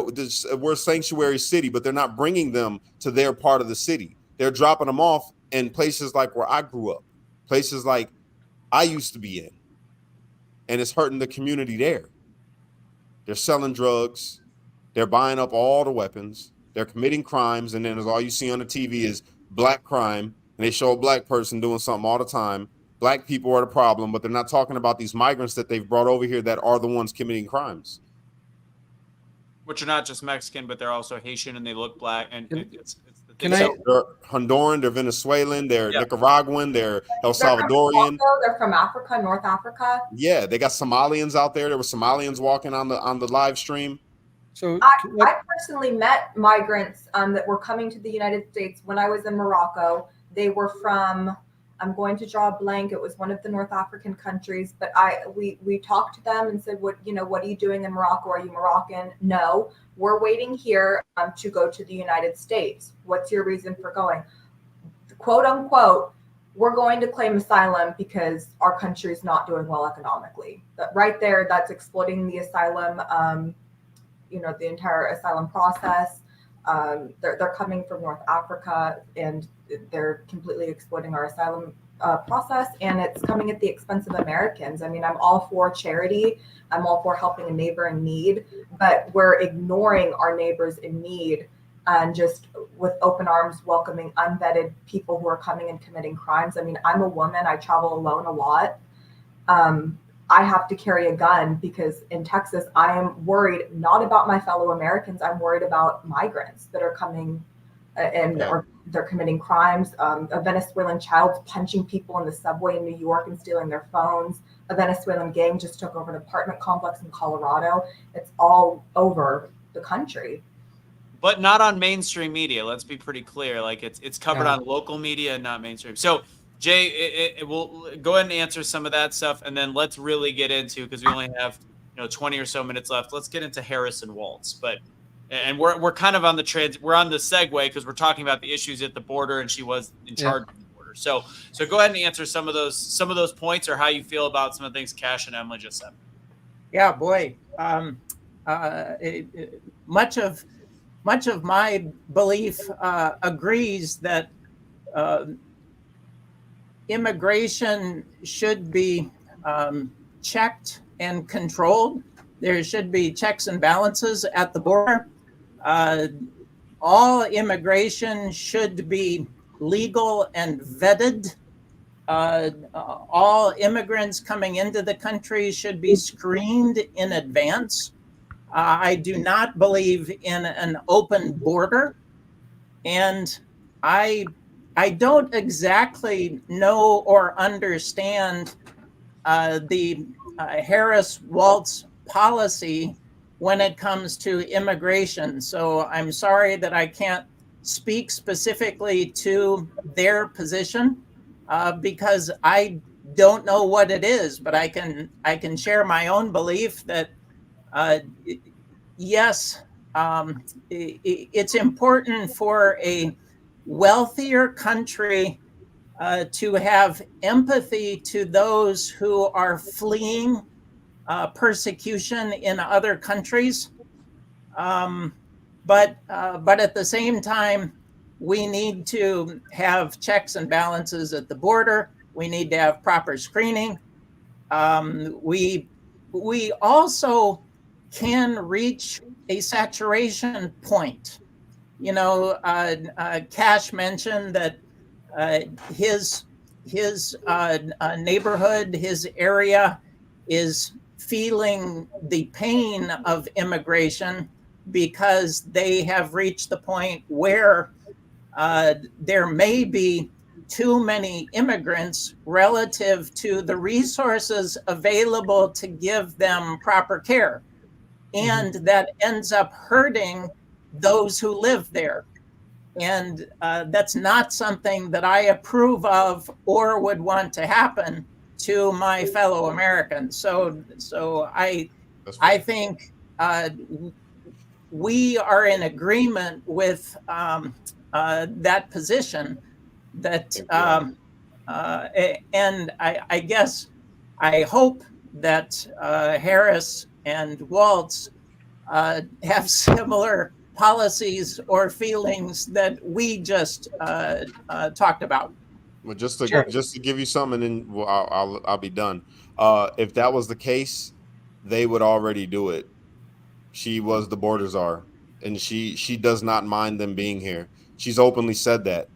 C: we're a sanctuary city," but they're not bringing them to their part of the city. They're dropping them off in places like where I grew up, places like I used to be in, and it's hurting the community there. They're selling drugs. They're buying up all the weapons. They're committing crimes. And then all you see on the TV is black crime. And they show a black person doing something all the time. Black people are the problem, but they're not talking about these migrants that they've brought over here that are the ones committing crimes.
B: Which are not just Mexican, but they're also Haitian and they look black. And it's the thing.
C: They're Honduran, they're Venezuelan, they're Nicaraguan, they're El Salvadorian.
D: They're from Africa, North Africa.
C: Yeah, they got Somalians out there. There were Somalians walking on the live stream.
A: So
D: I personally met migrants that were coming to the United States when I was in Morocco. They were from, I'm going to draw a blank. It was one of the North African countries, but we talked to them and said, what are you doing in Morocco? Are you Moroccan? No, we're waiting here to go to the United States. What's your reason for going? Quote unquote, we're going to claim asylum because our country is not doing well economically. But right there, that's exploiting the asylum, the entire asylum process. They're coming from North Africa and they're completely exploiting our asylum process, and it's coming at the expense of Americans. I mean, I'm all for charity. I'm all for helping a neighbor in need, but we're ignoring our neighbors in need and just with open arms welcoming unvetted people who are coming and committing crimes. I mean, I'm a woman. I travel alone a lot. I have to carry a gun because in Texas, I am worried not about my fellow Americans. I'm worried about migrants that are coming or they're committing crimes. A Venezuelan child punching people in the subway in New York and stealing their phones. A Venezuelan gang just took over an apartment complex in Colorado. It's all over the country.
B: But not on mainstream media. Let's be pretty clear. Like it's covered on local media and not mainstream. So Jay, we'll go ahead and answer some of that stuff, and then let's really get into, because we only have 20 or so minutes left. Let's get into Harris and Walz. And we're kind of on we're on the segue because we're talking about the issues at the border, and she was in charge of the border. So go ahead and answer some of those points, or how you feel about some of the things Cash and Emily just said.
E: Yeah, boy. Much of my belief agrees that immigration should be checked and controlled. There should be checks and balances at the border. All immigration should be legal and vetted. All immigrants coming into the country should be screened in advance. I do not believe in an open border, and I don't exactly know or understand the Harris-Walz policy when it comes to immigration. So I'm sorry that I can't speak specifically to their position because I don't know what it is, but I can share my own belief that yes, it's important for a wealthier country to have empathy to those who are fleeing persecution in other countries. But at the same time, we need to have checks and balances at the border. We need to have proper screening. We also can reach a saturation point. Cash mentioned that his neighborhood, his area is feeling the pain of immigration because they have reached the point where there may be too many immigrants relative to the resources available to give them proper care. And that ends up hurting those who live there. And that's not something that I approve of or would want to happen to my fellow Americans. So I think we are in agreement with that position. That and I guess I hope that Harris and Walz have similar policies or feelings that we just talked about.
C: Well, just
A: Sure.
C: to give you some, and then I'll be done. If that was the case, they would already do it. She was the border czar, and she does not mind them being here. She's openly said that.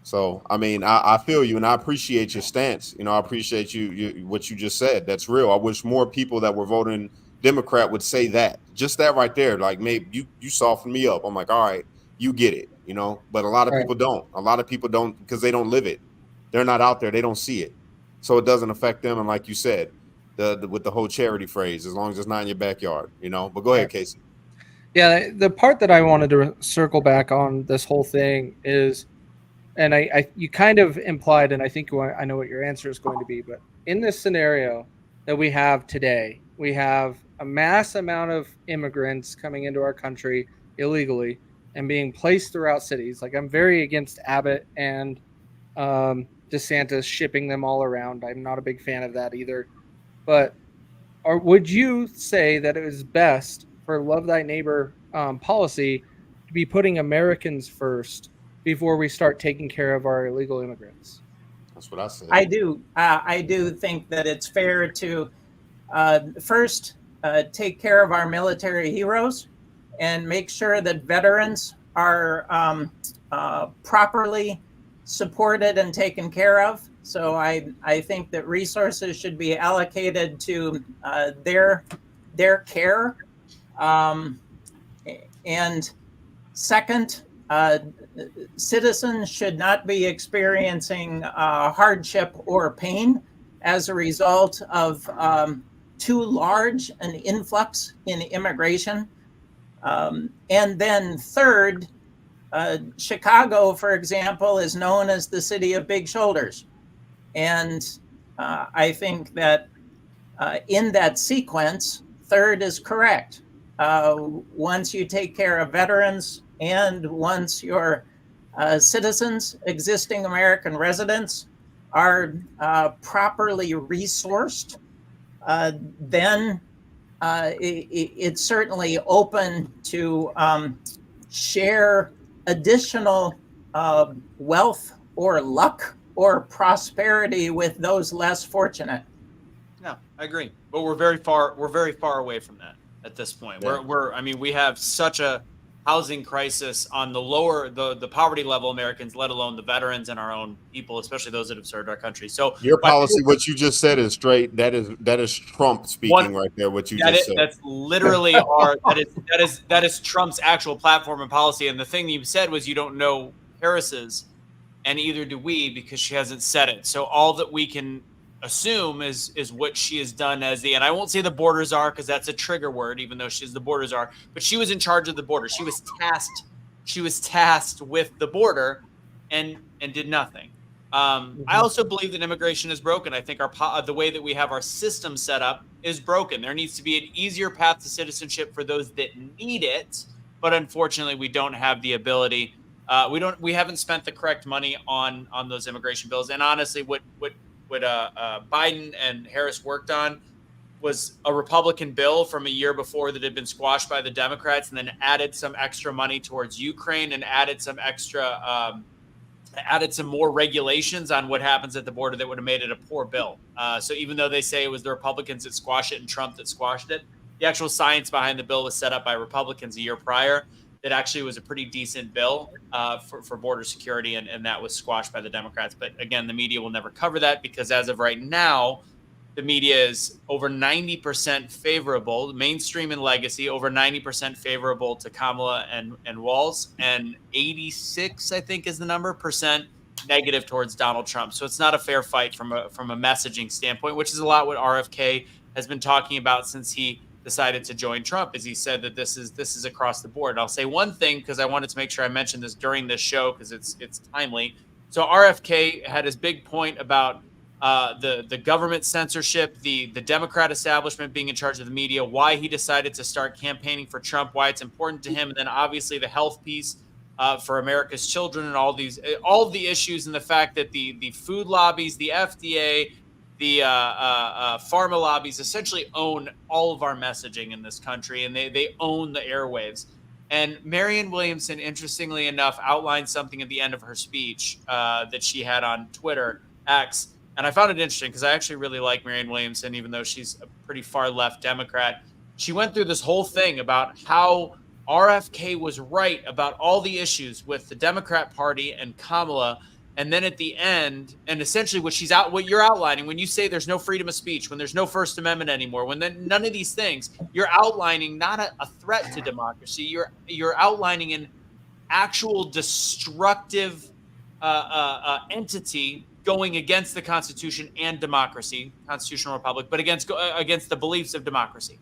C: So, I mean, I feel you, and I appreciate your stance. You know, I appreciate you what you just said. That's real. I wish more people that were voting Democrat would say that. Just that right there. Like, maybe you soften me up. I'm like, all right, you get it, you know. But a lot of
A: Right.
C: people don't. A lot of people don't because they don't live it. They're not out there. They don't see it. So it doesn't affect them. And like you said, with the whole charity phrase, as long as it's not in your backyard, you know. But go ahead, Casey.
A: Yeah, the part that I wanted to circle back on this whole thing is, and I you kind of implied, and I think I know what your answer is going to be, but in this scenario that we have today, we have a mass amount of immigrants coming into our country illegally and being placed throughout cities. Like, I'm very against Abbott and DeSantis shipping them all around. I'm not a big fan of that either. But would you say that it is best for Love Thy Neighbor policy to be putting Americans first before we start taking care of our illegal immigrants?
C: That's what I said.
E: I do. I do think that it's fair to first take care of our military heroes and make sure that veterans are properly supported and taken care of. So I think that resources should be allocated to their care. And second, citizens should not be experiencing hardship or pain as a result of too large an influx in immigration. And then third, Chicago, for example, is known as the city of big shoulders. And I think that in that sequence, third is correct. Once you take care of veterans and once your citizens, existing American residents, are properly resourced, then it's certainly open to share additional wealth or luck or prosperity with those less fortunate.
B: No, I agree. But we're very far away from that at this point.
C: Yeah.
B: I mean, we have such a housing crisis on the lower, the poverty level Americans, let alone the veterans and our own people, especially those that have served our country. So
C: your policy, what you just said is straight. That is Trump speaking right there. What you just said.
B: That's literally that is Trump's actual platform and policy. And the thing that you said was you don't know Harris's, and either do we, because she hasn't said it. So all that we can assume is what she has done as and I won't say the border czar because that's a trigger word, even though she's the border czar, but she was in charge of the border. She was tasked with the border and did nothing. I also believe that immigration is broken. I think the way that we have our system set up is broken. There needs to be an easier path to citizenship for those that need it, but unfortunately we don't have the ability. We haven't spent the correct money on those immigration bills. And honestly, what Biden and Harris worked on was a Republican bill from a year before that had been squashed by the Democrats, and then added some extra money towards Ukraine and added some more regulations on what happens at the border that would have made it a poor bill. So even though they say it was the Republicans that squashed it and Trump that squashed it, the actual science behind the bill was set up by Republicans a year prior. That actually was a pretty decent bill for border security, and that was squashed by the Democrats. But again, the media will never cover that because as of right now, the media is over 90% favorable, mainstream and legacy, over 90% favorable to Kamala and Walz, and 86, I think is the number, percent negative towards Donald Trump. So it's not a fair fight from a messaging standpoint, which is a lot what RFK has been talking about since he decided to join Trump, as he said that this is across the board. And I'll say one thing because I wanted to make sure I mentioned this during this show because it's timely. So RFK had his big point about the government censorship, the Democrat establishment being in charge of the media, why he decided to start campaigning for Trump, why it's important to him, and then obviously the health piece for America's children and all of the issues, and the fact that the food lobbies, the FDA, the pharma lobbies essentially own all of our messaging in this country, and they own the airwaves. And Marianne Williamson, interestingly enough, outlined something at the end of her speech that she had on Twitter, X. And I found it interesting because I actually really like Marianne Williamson, even though she's a pretty far left Democrat. She went through this whole thing about how RFK was right about all the issues with the Democrat Party and Kamala. And then at the end, and essentially what you're outlining, when you say there's no freedom of speech, when there's no First Amendment anymore, when then none of these things, you're outlining not a threat to democracy. You're outlining an actual destructive entity going against the Constitution and democracy, constitutional republic, but against the beliefs of democracy.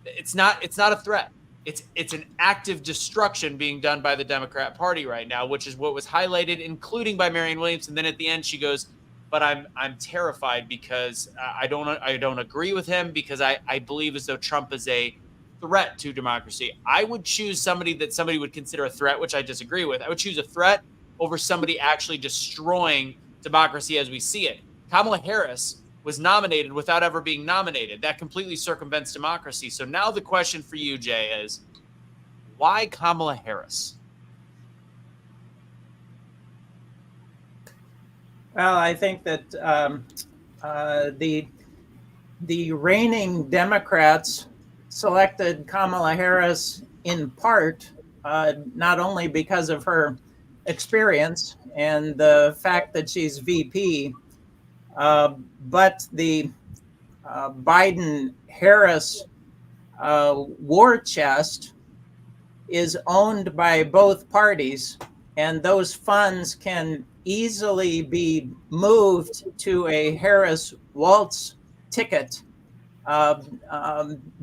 B: It's not a threat. It's an active destruction being done by the Democrat Party right now, which is what was highlighted, including by Marianne Williamson. Then at the end, she goes, "But I'm terrified because I don't agree with him because I believe as though Trump is a threat to democracy." I would choose somebody that somebody would consider a threat, which I disagree with. I would choose a threat over somebody actually destroying democracy as we see it. Kamala Harris was nominated without ever being nominated. That completely circumvents democracy. So now the question for you, Jay, is why Kamala Harris?
E: Well, I think that the reigning Democrats selected Kamala Harris in part not only because of her experience and the fact that she's VP, but the Biden-Harris war chest is owned by both parties, and those funds can easily be moved to a Harris-Walz ticket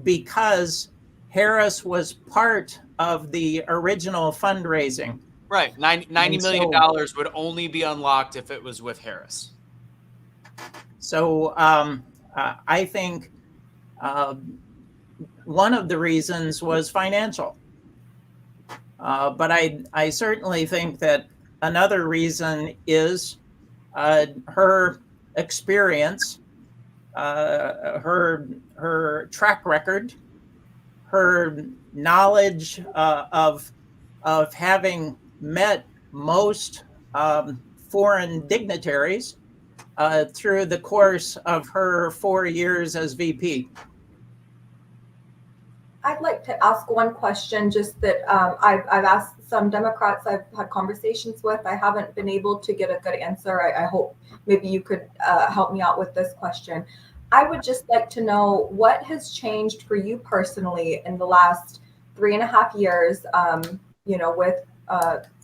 E: because Harris was part of the original fundraising.
B: Right. $90 million would only be unlocked if it was with Harris.
E: So I think one of the reasons was financial. But I certainly think that another reason is her experience, her track record, her knowledge of having met most foreign dignitaries through the course of her 4 years as VP.
D: I'd like to ask one question, just that I've asked some Democrats I've had conversations with. I haven't been able to get a good answer. I hope maybe you could help me out with this question. I would just like to know what has changed for you personally in the last 3.5 years, with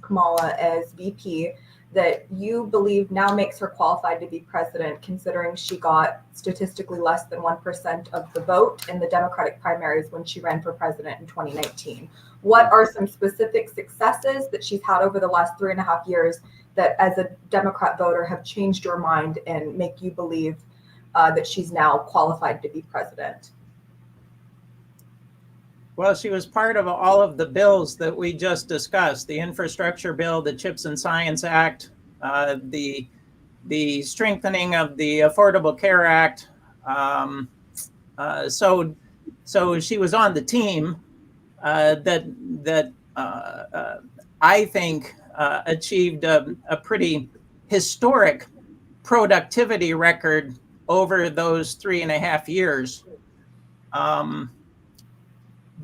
D: Kamala as VP, that you believe now makes her qualified to be president, considering she got statistically less than 1% of the vote in the Democratic primaries when she ran for president in 2019. What are some specific successes that she's had over the last 3.5 years that, as a Democrat voter, have changed your mind and make you believe that she's now qualified to be president?
E: Well, she was part of all of the bills that we just discussed: the infrastructure bill, the CHIPS and Science Act, the strengthening of the Affordable Care Act. So she was on the team that I think achieved a pretty historic productivity record over those 3.5 years.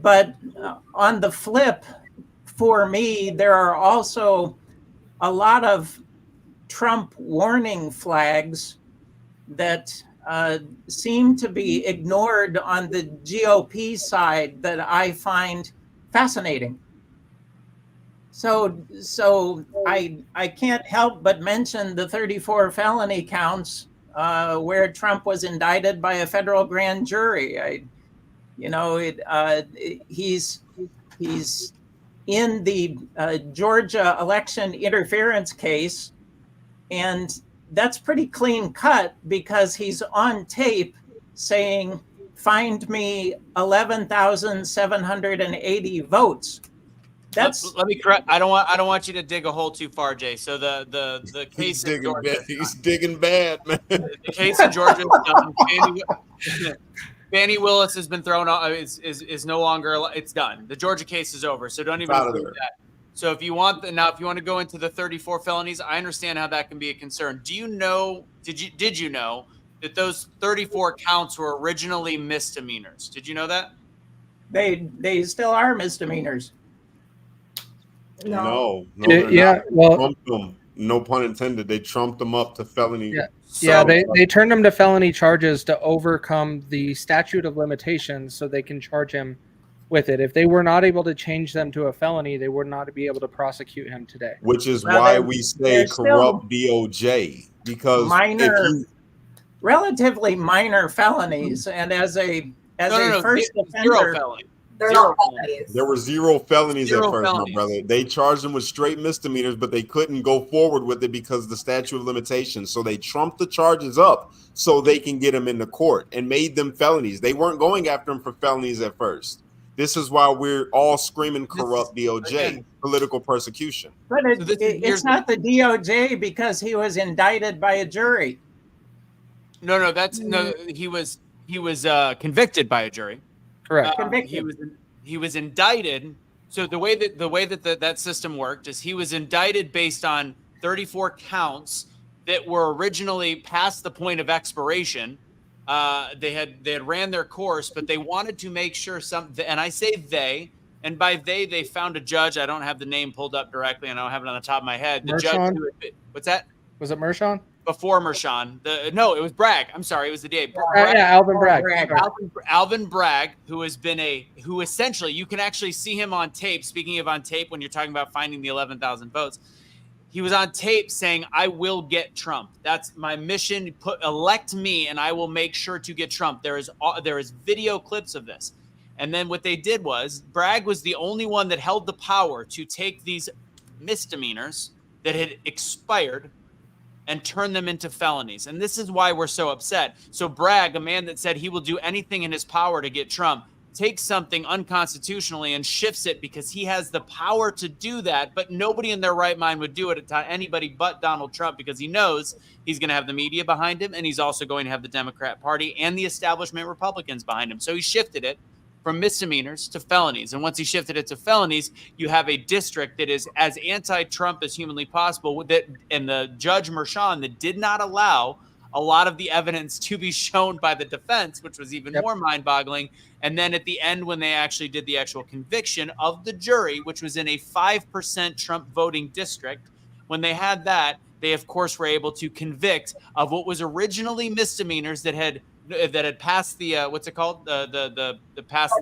E: But on the flip, for me, there are also a lot of Trump warning flags that seem to be ignored on the GOP side that I find fascinating. So I can't help but mention the 34 felony counts where Trump was indicted by a federal grand jury. He's in the Georgia election interference case, and that's pretty clean cut because he's on tape saying, "Find me 11,780 votes." That's
B: let me correct. I don't want you to dig a hole too far, Jay. So the case in Georgia,
C: he's digging bad, man.
B: the case in Georgia is done. Fannie Willis has been thrown out. Is no longer. It's done. The Georgia case is over. So don't even include that. So if you want if you want to go into the 34 felonies, I understand how that can be a concern. Do you know? Did you know that those 34 counts were originally misdemeanors? Did you know that?
E: they still are misdemeanors.
C: No,
A: yeah. Well,
C: trumped them. No pun intended. They trumped them up to felony.
A: Yeah. Yeah, they turned him to felony charges to overcome the statute of limitations so they can charge him with it. If they were not able to change them to a felony, they would not be able to prosecute him today.
C: Which is why we say corrupt DOJ, because
E: relatively minor felonies, and as a first offender,
C: there were zero felonies at first, my brother. They charged them with straight misdemeanors, but they couldn't go forward with it because of the statute of limitations. So they trumped the charges up so they can get them into court and made them felonies. They weren't going after them for felonies at first. This is why we're all screaming corrupt DOJ, political persecution.
E: But it's not the DOJ because he was indicted by a jury.
B: No, he was convicted by a jury.
A: Correct.
B: He was indicted. So the way that that system worked is he was indicted based on 34 counts that were originally past the point of expiration. They had ran their course, but they wanted to make sure and I say they, and by they found a judge. I don't have the name pulled up directly, and I don't have it on the top of my head. The judge. What's that?
A: Was it Mershon?
B: Before Mershon. No, it was Bragg. I'm sorry, it was the DA.
A: Alvin Bragg.
B: Alvin Bragg, who essentially, you can actually see him on tape. Speaking of on tape, when you're talking about finding the 11,000 votes, he was on tape saying, "I will get Trump. That's my mission. Elect me, and I will make sure to get Trump." There is video clips of this. And then what they did was Bragg was the only one that held the power to take these misdemeanors that had expired and turn them into felonies. And this is why we're so upset. So Bragg, a man that said he will do anything in his power to get Trump, takes something unconstitutionally and shifts it because he has the power to do that, but nobody in their right mind would do it to anybody but Donald Trump because he knows he's going to have the media behind him, and he's also going to have the Democrat Party and the establishment Republicans behind him. So he shifted it from misdemeanors to felonies. And once he shifted it to felonies, you have a district that is as anti-Trump as humanly possible, and the Judge Mershon that did not allow a lot of the evidence to be shown by the defense, which was even more mind-boggling. And then at the end, when they actually did the actual conviction of the jury, which was in a 5% Trump voting district, when they had that, they of course were able to convict of what was originally misdemeanors that had passed the what's it called, the past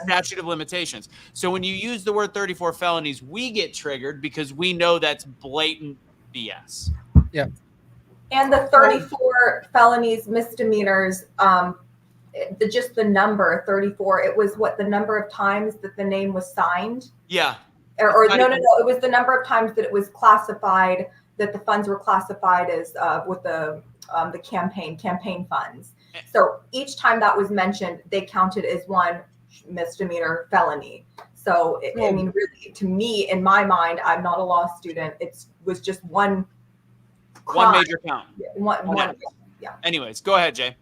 B: statute of limitations. So when you use the word 34 felonies, we get triggered because we know that's blatant BS.
A: Yeah.
D: And the 34 felonies, misdemeanors, just the number 34, it was the number of times that the name was signed?
B: Yeah.
D: Or no, it was the number of times that it was classified, that the funds were classified as with the campaign funds. So each time that was mentioned, they counted as one misdemeanor felony. So, I mean, really, to me, in my mind, I'm not a law student. It was just one crime.
B: One major count.
D: Yeah.
B: Anyways, go ahead, Jay.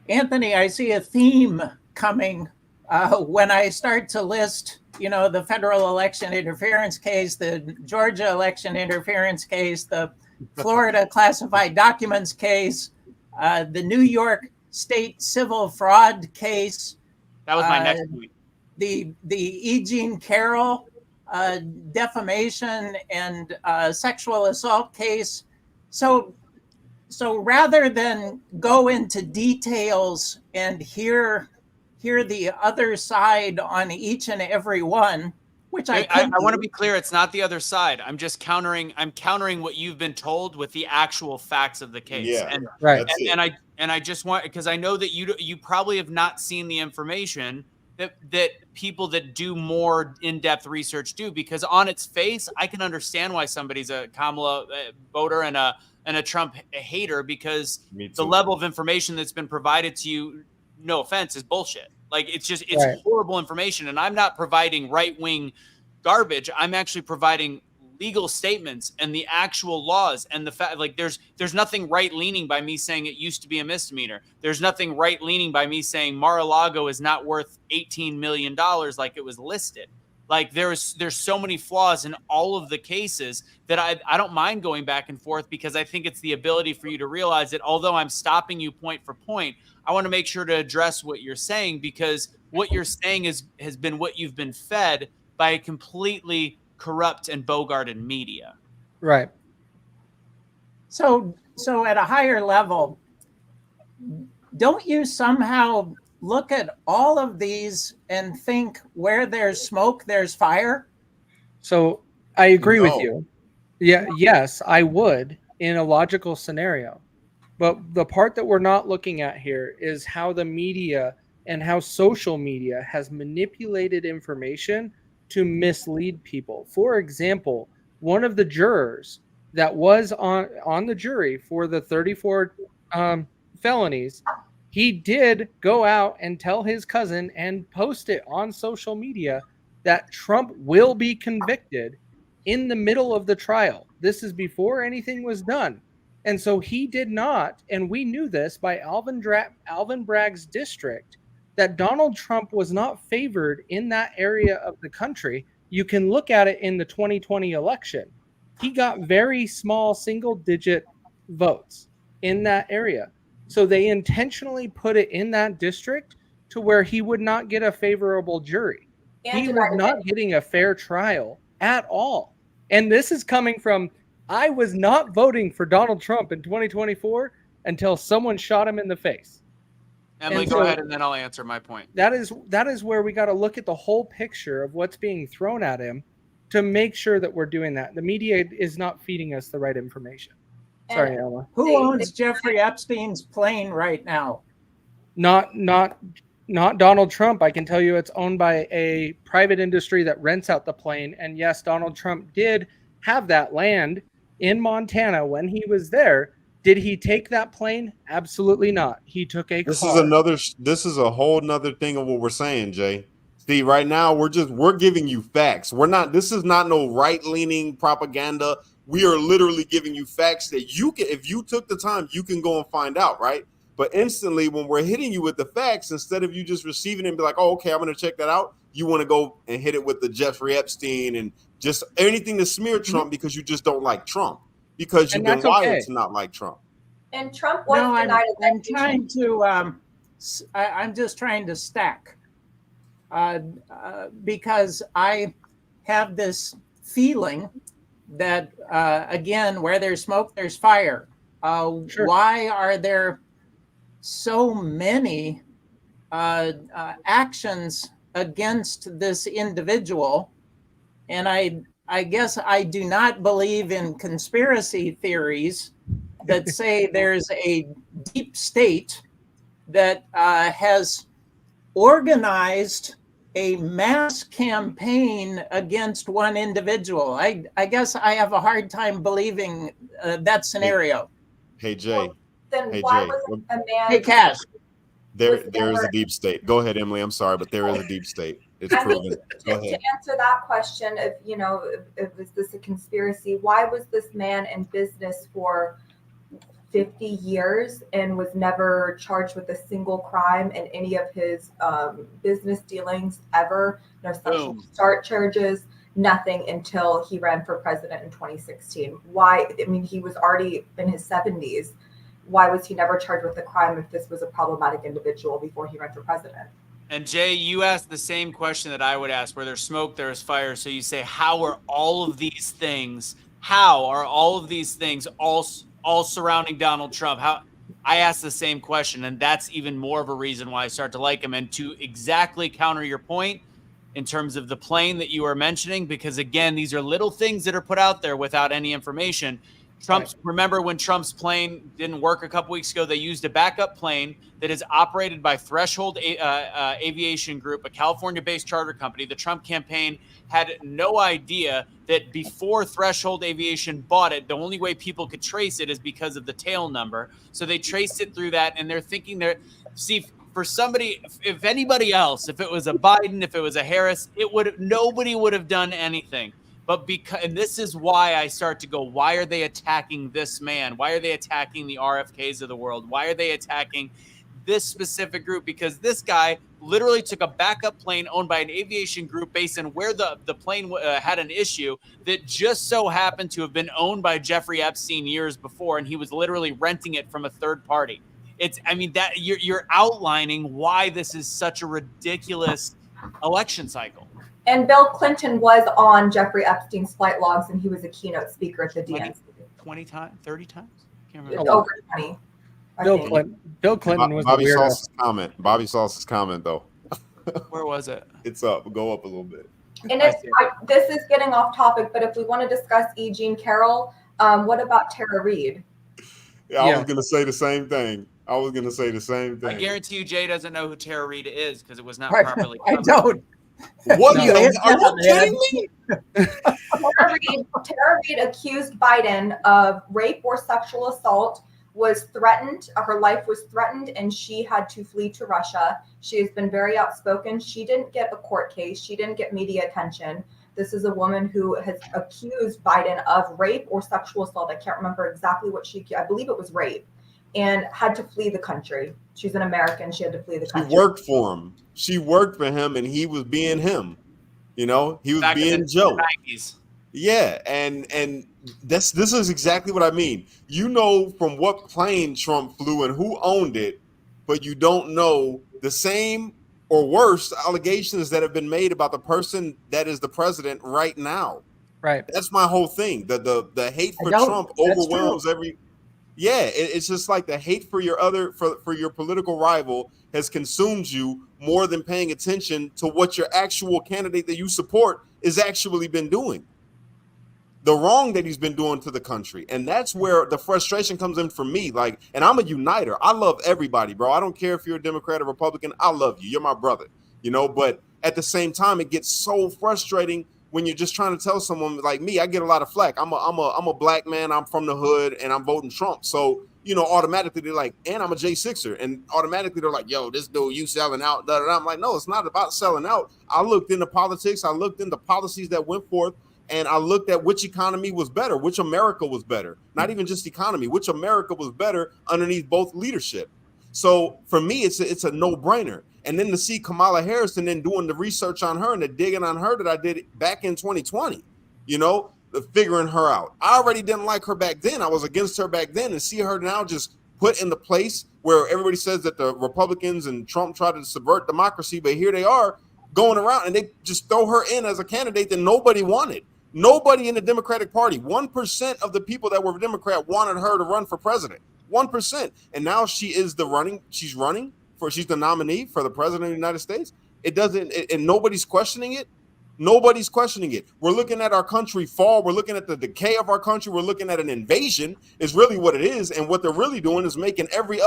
E: Anthony, I see a theme coming when I start to list, the federal election interference case, the Georgia election interference case, the Florida classified documents case, the New York State civil fraud case.
B: That was my next point.
E: The E. Jean Carroll defamation and sexual assault case. So rather than go into details and hear the other side on each and every one, which I
B: want to be clear, it's not the other side. I'm just countering what you've been told with the actual facts of the case.
C: Yeah,
B: and
A: right.
B: And I just want, because I know that you probably have not seen the information that people that do more in-depth research do, because on its face, I can understand why somebody's a Kamala voter and a and a Trump hater because
C: Me too.
B: the level of information that's been provided to you, no offense, is bullshit. Like it's
A: Right.
B: horrible information. And I'm not providing right-wing garbage. I'm actually providing legal statements and the actual laws and the fact, like there's nothing right-leaning by me saying it used to be a misdemeanor. There's nothing right-leaning by me saying Mar-a-Lago is not worth $18 million like it was listed. Like there's so many flaws in all of the cases that I don't mind going back and forth, because I think it's the ability for you to realize that although I'm stopping you point for point, I want to make sure to address what you're saying, because what you're saying has been what you've been fed by a completely corrupt and bogarted media.
A: Right.
E: So at a higher level, don't you somehow look at all of these and think where there's smoke, there's fire?
A: So I agree with
C: No.
A: you. Yeah. Yes, I would in a logical scenario. But the part that we're not looking at here is how the media and how social media has manipulated information to mislead people. For example, one of the jurors that was on the jury for the 34 felonies, he did go out and tell his cousin and post it on social media that Trump will be convicted in the middle of the trial. This is before anything was done. And so he did not, and we knew this by Alvin Bragg's district, that Donald Trump was not favored in that area of the country. You can look at it in the 2020 election. He got very small single-digit votes in that area. So they intentionally put it in that district to where he would not get a favorable jury. He was not getting a fair trial at all. And this is coming from, I was not voting for Donald Trump in 2024 until someone shot him in the face.
B: Emily,
A: And
B: go
A: so
B: ahead, and then I'll answer my point.
A: That is where we got to look at the whole picture of what's being thrown at him to make sure that we're doing that. The media is not feeding us the right information. Sorry, Ella.
E: Who owns Jeffrey Epstein's plane right now?
A: Not Donald Trump. I can tell you it's owned by a private industry that rents out the plane. And yes, Donald Trump did have that land in Montana when he was there. Did he take that plane? Absolutely not. He took a
C: This
A: car.
C: this is a whole nother thing of what we're saying, Jay. See, right now we're giving you facts. This is not no right-leaning propaganda. We are literally giving you facts that you can, if you took the time, you can go and find out, right? But instantly when we're hitting you with the facts, instead of you just receiving it and be like, oh, okay, I'm going to check that out, you want to go and hit it with the Jeffrey Epstein and just anything to smear Trump because you just don't like Trump, because you've been wired to not like Trump.
D: And Trump was denied
E: I'm trying to, I'm just trying to stack because I have this feeling that, again, where there's smoke, there's fire.
A: Sure.
E: Why are there so many actions against this individual? And I guess I do not believe in conspiracy theories that say there's a deep state that has organized a mass campaign against one individual. I guess I have a hard time believing that scenario.
C: Hey, Jay.
D: Then
C: Hey,
D: why
C: Jay.
D: was a man?
E: Hey, Cash.
C: There is a deep state. Go ahead, Emily. I'm sorry, but there is a deep state. It's
D: I
C: proven.
D: mean,
C: Go
D: to
C: ahead.
D: answer that question, if is this a conspiracy? Why was this man in business for 50 years and was never charged with a single crime in any of his business dealings ever? No sexual start charges, nothing until he ran for president in 2016. Why? I mean, he was already in his 70s. Why was he never charged with a crime if this was a problematic individual before he ran for president?
B: And Jay, you asked the same question that I would ask, where there's smoke, there's fire. So you say, how are all of these things all surrounding Donald Trump? How? I asked the same question, and that's even more of a reason why I start to like him. And to exactly counter your point in terms of the plane that you are mentioning, because again, these are little things that are put out there without any information. Remember when Trump's plane didn't work a couple weeks ago? They used a backup plane that is operated by Threshold Aviation Group, a California-based charter company. The Trump campaign had no idea that before Threshold Aviation bought it, the only way people could trace it is because of the tail number. So they traced it through that, and they're thinking for somebody, if anybody else, if it was a Biden, if it was a Harris, nobody would have done anything. But and this is why I start to go, why are they attacking this man? Why are they attacking the RFKs of the world? Why are they attacking this specific group? Because this guy literally took a backup plane owned by an aviation group based on where the plane had an issue that just so happened to have been owned by Jeffrey Epstein years before, and he was literally renting it from a third party. That you're outlining why this is such a ridiculous election cycle.
D: And Bill Clinton was on Jeffrey Epstein's flight logs, and he was a keynote speaker at the DNC.
B: 20 times, 30 times? I can't remember.
D: Over 20.
A: Bill Clinton was
C: Bobby
A: the weirdo.
C: Sauce's comment. Bobby Sauce's comment, though.
B: Where was it?
C: It's up. Go up a little bit.
D: And this is getting off topic, but if we want to discuss E. Jean Carroll, what about Tara Reid?
C: Yeah, I was going to say the same thing.
B: I guarantee you Jay doesn't know who Tara Reid is because it was not properly
E: I
B: covered.
E: don't.
C: What?
E: No.
C: Are you kidding me?
D: Tara Reid accused Biden of rape or sexual assault, was threatened. Her life was threatened, and she had to flee to Russia. She has been very outspoken. She didn't get a court case. She didn't get media attention. This is a woman who has accused Biden of rape or sexual assault. I can't remember exactly what I believe it was rape, and had to flee the country. She's an American. She had to flee the country.
C: She worked for him. She worked for him, and he was being him. He was being Joe.
B: 90s.
C: Yeah, and this is exactly what I mean. You know from what plane Trump flew and who owned it, but you don't know the same or worse allegations that have been made about the person that is the president right now.
A: Right.
C: That's my whole thing. The hate for Trump overwhelms every. Yeah, it's just like the hate for your for your political rival has consumed you more than paying attention to what your actual candidate that you support is actually been doing. The wrong that he's been doing to the country. And that's where the frustration comes in for me. And I'm a uniter. I love everybody, bro. I don't care if you're a Democrat or Republican. I love you. You're my brother, but at the same time, it gets so frustrating when you're just trying to tell someone like me. I get a lot of flack. I'm a black man. I'm from the hood and I'm voting Trump. So, automatically they're like, and I'm a J6er. And automatically they're like, yo, this dude, you selling out. Da, da, da. I'm like, no, it's not about selling out. I looked into politics. I looked into policies that went forth. And I looked at which economy was better, which America was better, not even just economy, which America was better underneath both leadership. So for me, it's a no-brainer. And then to see Kamala Harris and then doing the research on her and the digging on her that I did back in 2020, figuring her out. I already didn't like her back then. I was against her back then, and see her now just put in the place where everybody says that the Republicans and Trump tried to subvert democracy, but here they are going around and they just throw her in as a candidate that nobody wanted. Nobody in the Democratic Party, 1% of the people that were Democrat wanted her to run for president. 1%. And now she's the nominee for the president of the United States. And nobody's questioning it. Nobody's questioning it. We're looking at our country fall. We're looking at the decay of our country. We're looking at an invasion is really what it is. And what they're really doing is making every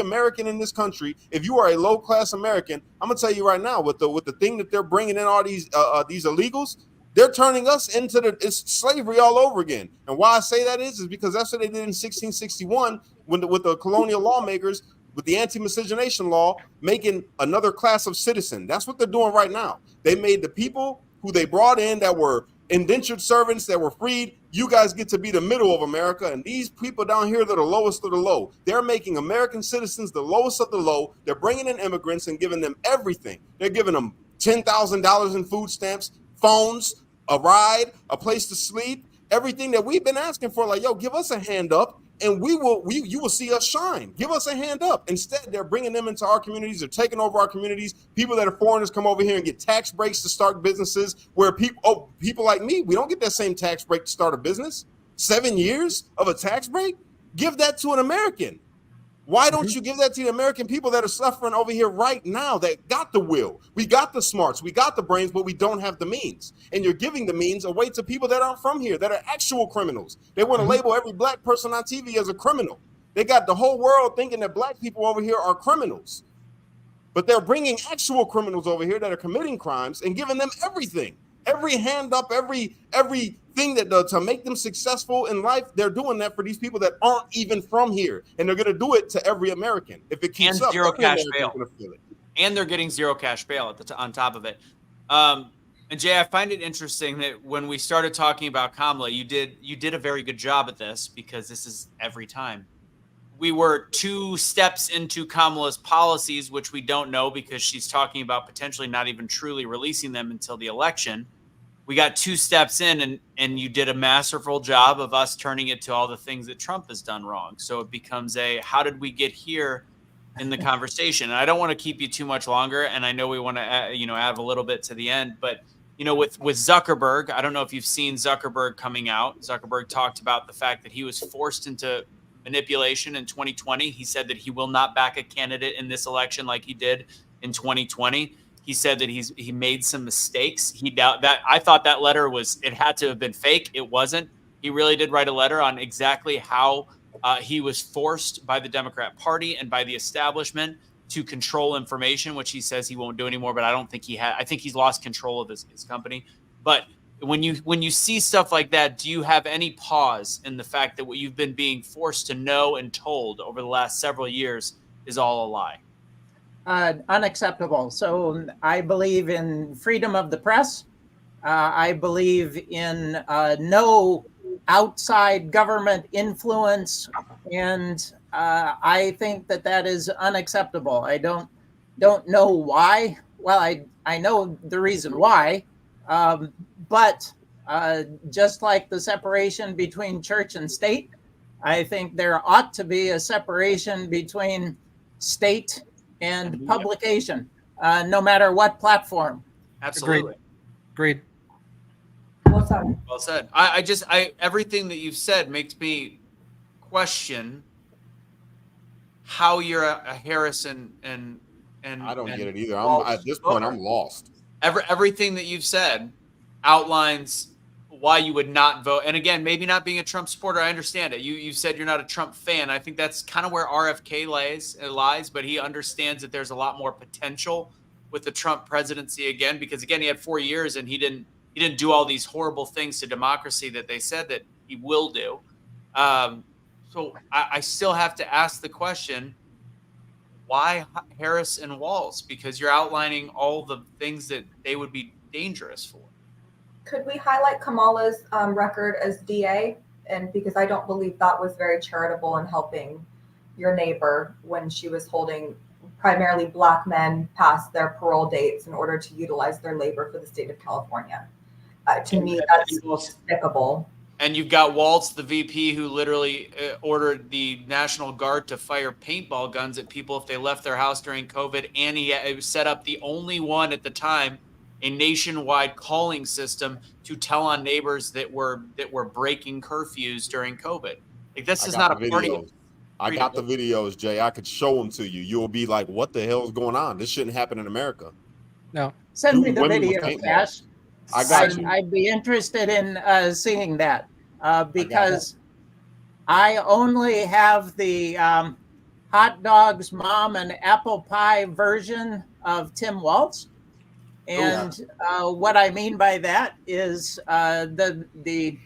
C: American in this country, if you are a low-class American, I'm going to tell you right now, with the thing that they're bringing in all these illegals, they're turning us into it's slavery all over again. And why I say that is because that's what they did in 1661 with the colonial lawmakers, with the anti-miscegenation law, making another class of citizen. That's what they're doing right now. They made the people who they brought in that were indentured servants that were freed. You guys get to be the middle of America. And these people down here, they're the lowest of the low. They're making American citizens the lowest of the low. They're bringing in immigrants and giving them everything. They're giving them $10,000 in food stamps, phones, a ride, a place to sleep, everything that we've been asking for. Like, yo, give us a hand up and you will see us shine. Give us a hand up. Instead, they're bringing them into our communities. They're taking over our communities. People that are foreigners come over here and get tax breaks to start businesses where people like me, we don't get that same tax break to start a business. 7 years of a tax break? Give that to an American. Why don't you give that to the American people that are suffering over here right now, that got the will? We got the smarts, we got the brains, but we don't have the means. And you're giving the means away to people that aren't from here, that are actual criminals. They want to label every black person on TV as a criminal. They got the whole world thinking that black people over here are criminals. But they're bringing actual criminals over here that are committing crimes and giving them everything. Every hand up, everything that to make them successful in life, they're doing that for these people that aren't even from here, and they're going to do it to every American if it keeps up.
B: Zero cash bail, and they're getting zero cash bail on top of it. And Jay, I find it interesting that when we started talking about Kamala, you did a very good job at this, because this is every time. We were 2 steps into Kamala's policies, which we don't know because she's talking about potentially not even truly releasing them until the election. We got 2 steps in, and you did a masterful job of us turning it to all the things that Trump has done wrong. So it becomes how did we get here in the conversation? And I don't want to keep you too much longer, and I know we want to add a little bit to the end, but with Zuckerberg, I don't know if you've seen Zuckerberg coming out. Zuckerberg talked about the fact that he was forced into manipulation in 2020. He said that he will not back a candidate in this election like he did in 2020. He said that he made some mistakes. I thought that letter it had to have been fake. It wasn't. He really did write a letter on exactly how he was forced by the Democrat Party and by the establishment to control information, which he says he won't do anymore. But I don't think I think he's lost control of his company. But when you see stuff like that, do you have any pause in the fact that what you've been being forced to know and told over the last several years is all a lie?
E: Unacceptable. So I believe in freedom of the press. I believe in no outside government influence, and I think that is unacceptable. I don't know why. Well, I know the reason why, but just like the separation between church and state, I think there ought to be a separation between state and publication, no matter what platform.
B: Absolutely.
A: Agreed.
D: Well
B: said. I everything that you've said makes me question how you're a Harris and
C: I don't get it either. At this point, I'm lost.
B: Everything that you've said outlines why you would not vote. And again, maybe not being a Trump supporter, I understand it. You said you're not a Trump fan. I think that's kind of where RFK lies, but he understands that there's a lot more potential with the Trump presidency again, because again, he had 4 years and he didn't do all these horrible things to democracy that they said that he will do. So I still have to ask the question, why Harris and Walz? Because you're outlining all the things that they would be dangerous for.
D: Could we highlight Kamala's record as DA? And because I don't believe that was very charitable in helping your neighbor when she was holding primarily Black men past their parole dates in order to utilize their labor for the state of California. To me, that's despicable.
B: And you've got Walz, the VP, who literally ordered the National Guard to fire paintball guns at people if they left their house during COVID. And he set up the only one at the time, a nationwide calling system to tell on neighbors that were breaking curfews during COVID. Like, this is not a party.
C: I got the videos, Jay. I could show them to you. You'll be like, what the hell is going on? This shouldn't happen in America.
A: No.
E: Send me the video, Cash.
C: I got you.
E: I'd be interested in seeing that because I only have the hot dogs, mom, and apple pie version of Tim Walz. And what I mean by that is the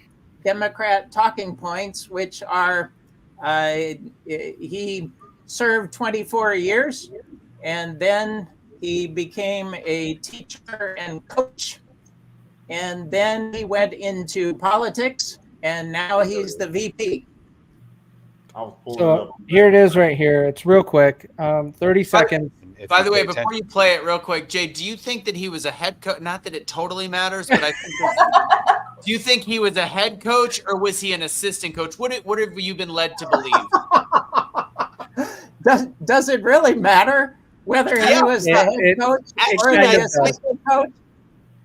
E: Democrat talking points, which are he served 24 years, and then he became a teacher and coach. And then he went into politics, and now he's the VP.
A: So here it is right here. It's real quick, 30 seconds.
B: By the way, before you play it real quick, Jay, do you think that he was a head coach? Not that it totally matters, but I think do you think he was a head coach or was he an assistant coach? What have you been led to believe?
E: Does it really matter whether he was the head coach or the assistant coach?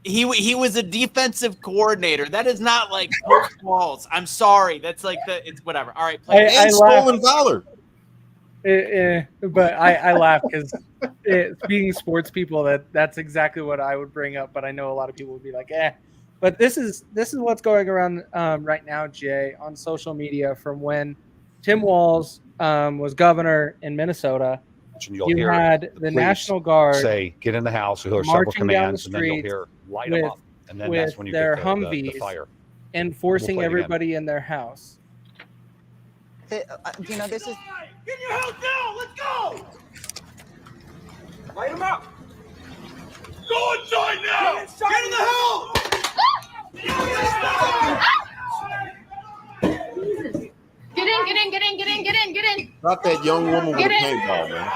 B: He was a defensive coordinator. That is not like Coach Walz. I'm sorry. That's like it's whatever. All right.
C: Stolen valor.
A: But I laugh because being sports people, that's exactly what I would bring up. But I know a lot of people would be like, eh. But this is what's going around right now, Jay, on social media from when Tim Walz was governor in Minnesota.
F: And you'll
A: You
F: hear
A: had the
F: police
A: National Guard
F: say, "Get in the house." You'll hear several
A: marching down the
F: commands, and then you'll
A: streets
F: hear "Light them
A: with
F: up," and then that's when you
A: their
F: get the
A: Humvees
F: fire.
A: and forcing
F: We'll play it again.
A: everybody in their house.
G: You know, this is.
H: Get in your house now! Let's go! Light them up! Go inside now! Get in the house!
G: Get in.
C: Not that young woman with a paintball, man.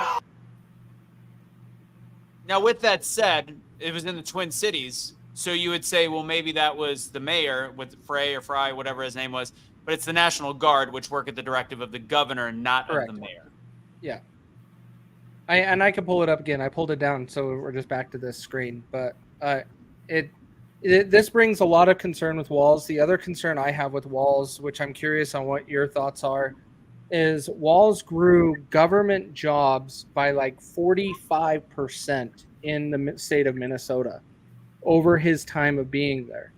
B: Now, with that said, it was in the Twin Cities, so you would say, well, maybe that was the mayor with Frey or Fry, whatever his name was, but it's the National Guard, which work at the directive of the governor, not
A: Correct.
B: of the mayor.
A: Yeah. I can pull it up again. I pulled it down, so we're just back to this screen. But this brings a lot of concern with Walz. The other concern I have with Walz, which I'm curious on what your thoughts are, is Walz grew government jobs by like 45% in the state of Minnesota over his time of being there.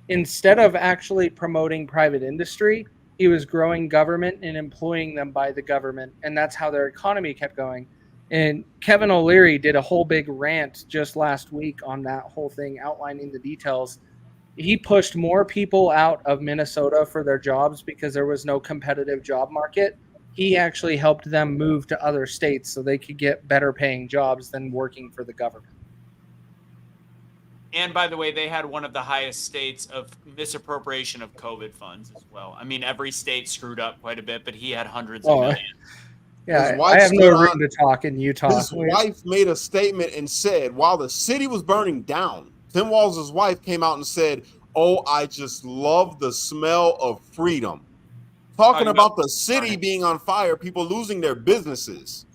A: Instead of actually promoting private industry, he was growing government and employing them by the government, and that's how their economy kept going. And Kevin O'Leary did a whole big rant just last week on that whole thing, outlining the details. He pushed more people out of Minnesota for their jobs because there was no competitive job market. He actually helped them move to other states so they could get better paying jobs than working for the government.
B: And by the way, they had one of the highest states of misappropriation of COVID funds as well. I mean, every state screwed up quite a bit, but he had hundreds of millions.
A: Yeah, I have no room to talk in Utah.
C: His wife made a statement and said, while the city was burning down, Tim Walz's wife came out and said, "Oh, I just love the smell of freedom." Talking about the city being on fire, people losing their businesses.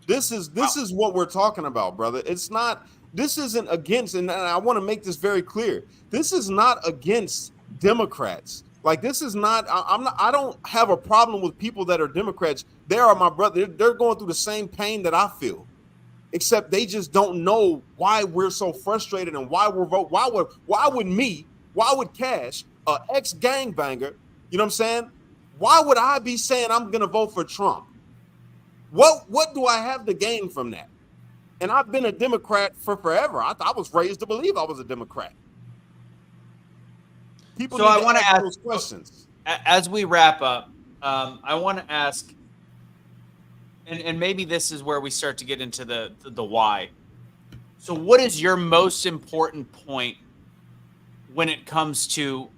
C: This is what we're talking about, brother. It's not. This isn't against, and I want to make this very clear. This is not against Democrats. Like, this is not. I don't have a problem with people that are Democrats. They are my brother. They're going through the same pain that I feel, except they just don't know why we're so frustrated and why we're vote. Why would Cash, a ex-gangbanger, you know what I'm saying? Why would I be saying I'm going to vote for Trump? What do I have to gain from that? And I've been a Democrat for forever. I was raised to believe I was a Democrat. People
B: So
C: need
B: I
C: to
B: want to
C: ask
B: ask
C: those questions.
B: as we wrap up. I want to ask, and maybe this is where we start to get into the why. So, what is your most important point when it comes to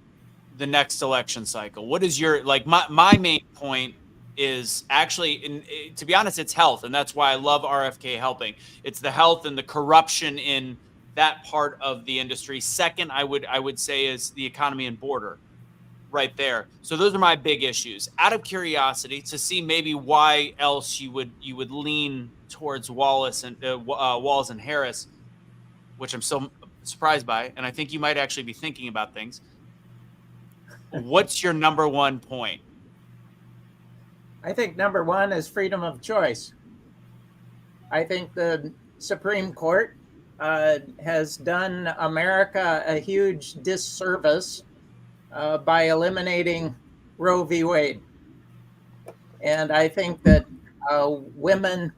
B: the next election cycle? What is your, like, my main point is actually, to be honest, it's health, and that's why I love RFK helping. It's the health and the corruption in that part of the industry. Second, I would say, is the economy and border, right there. So those are my big issues. Out of curiosity, to see maybe why else you would lean towards Walz and Harris, which I'm so surprised by, and I think you might actually be thinking about things. What's your number one point?
E: I think number one is freedom of choice. I think the Supreme Court has done America a huge disservice by eliminating Roe v. Wade. And I think that women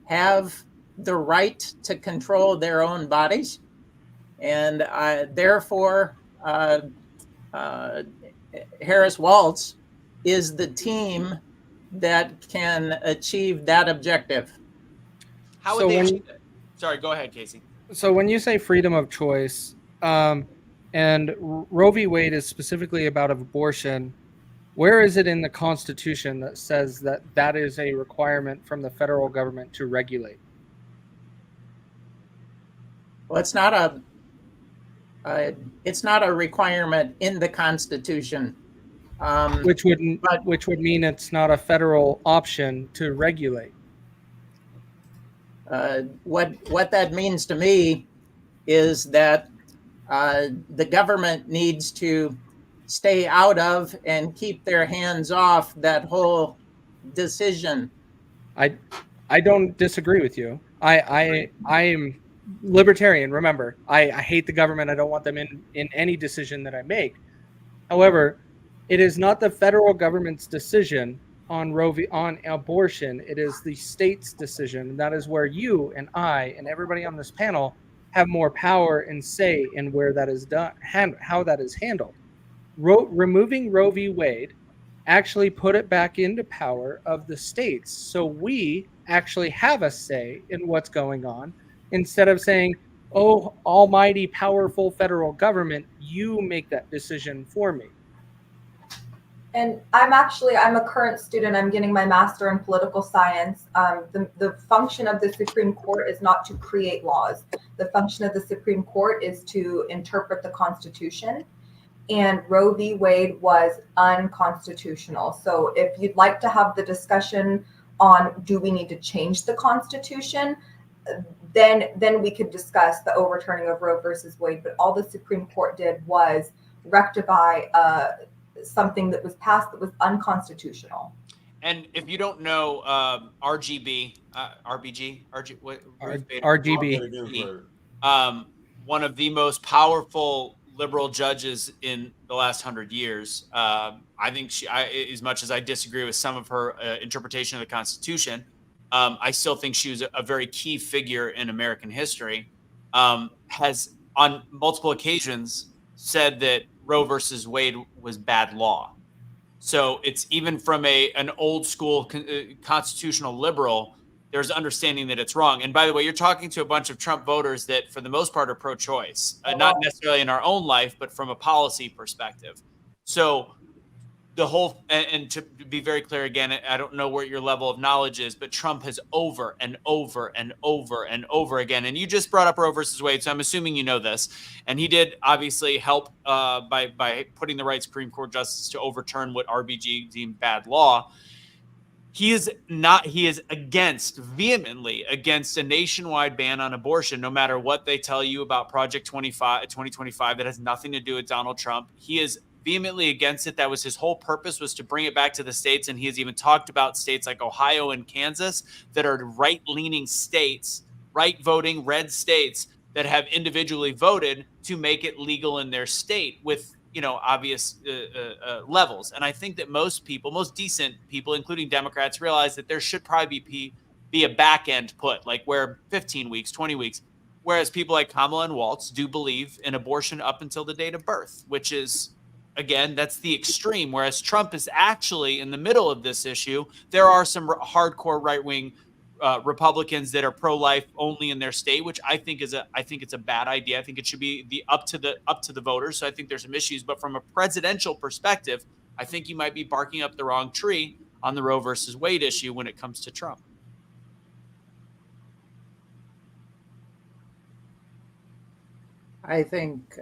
E: have the right to control their own bodies. And therefore, Harris Walz is the team that can achieve that objective.
B: How would they achieve it? Sorry, go ahead, Casey.
A: So when you say freedom of choice, and Roe v. Wade is specifically about abortion, where is it in the Constitution that says that that is a requirement from the federal government to regulate?
E: Well, it's not a requirement in the Constitution.
A: Which would mean it's not a federal option to regulate.
E: What that means to me is that the government needs to stay out of and keep their hands off that whole decision
A: I don't disagree with you. I am libertarian. Remember, I hate the government. I don't want them in any decision that I make. However, it is not the federal government's decision on on abortion. It is the state's decision, and that is where you and I and everybody on this panel have more power and say in where that is done, how that is handled. Removing Roe v. Wade actually put it back into power of the states, so we actually have a say in what's going on, instead of saying, "Oh, almighty, powerful federal government, you make that decision for me."
D: And I'm a current student. I'm getting my master in political science. The function of the Supreme Court is not to create laws. The function of the Supreme Court is to interpret the Constitution. And Roe v. Wade was unconstitutional. So if you'd like to have the discussion on do we need to change the Constitution, then we could discuss the overturning of Roe versus Wade. But all the Supreme Court did was rectify something that was passed that was unconstitutional.
B: And if you don't know, RGB, one of the most powerful liberal judges in the last 100 years. I think as much as I disagree with some of her interpretation of the Constitution, I still think she was a very key figure in American history, has on multiple occasions said that Roe versus Wade was bad law. So it's even from an old school constitutional liberal, there's understanding that it's wrong. And by the way, you're talking to a bunch of Trump voters that for the most part are pro-choice, not necessarily in our own life, but from a policy perspective. So the whole, and to be very clear again, I don't know what your level of knowledge is, but Trump has over and over and over and over again. And you just brought up Roe versus Wade, so I'm assuming you know this. And he did obviously help by putting the right Supreme Court justice to overturn what RBG deemed bad law. He is vehemently against a nationwide ban on abortion, no matter what they tell you about Project 2025 that has nothing to do with Donald Trump. He is vehemently against it. That was his whole purpose, was to bring it back to the states. And he has even talked about states like Ohio and Kansas that are right-leaning states, right-voting red states that have individually voted to make it legal in their state with, obvious levels. And I think that most decent people, including Democrats, realize that there should probably be a back end put, like where 15 weeks, 20 weeks, whereas people like Kamala and Walz do believe in abortion up until the date of birth, which is, again, that's the extreme. Whereas Trump is actually in the middle of this issue. There are some hardcore right-wing Republicans that are pro-life only in their state, which I think it's a bad idea. I think it should be up to the voters. So I think there's some issues, but from a presidential perspective, I think you might be barking up the wrong tree on the Roe versus Wade issue when it comes to Trump.
E: I think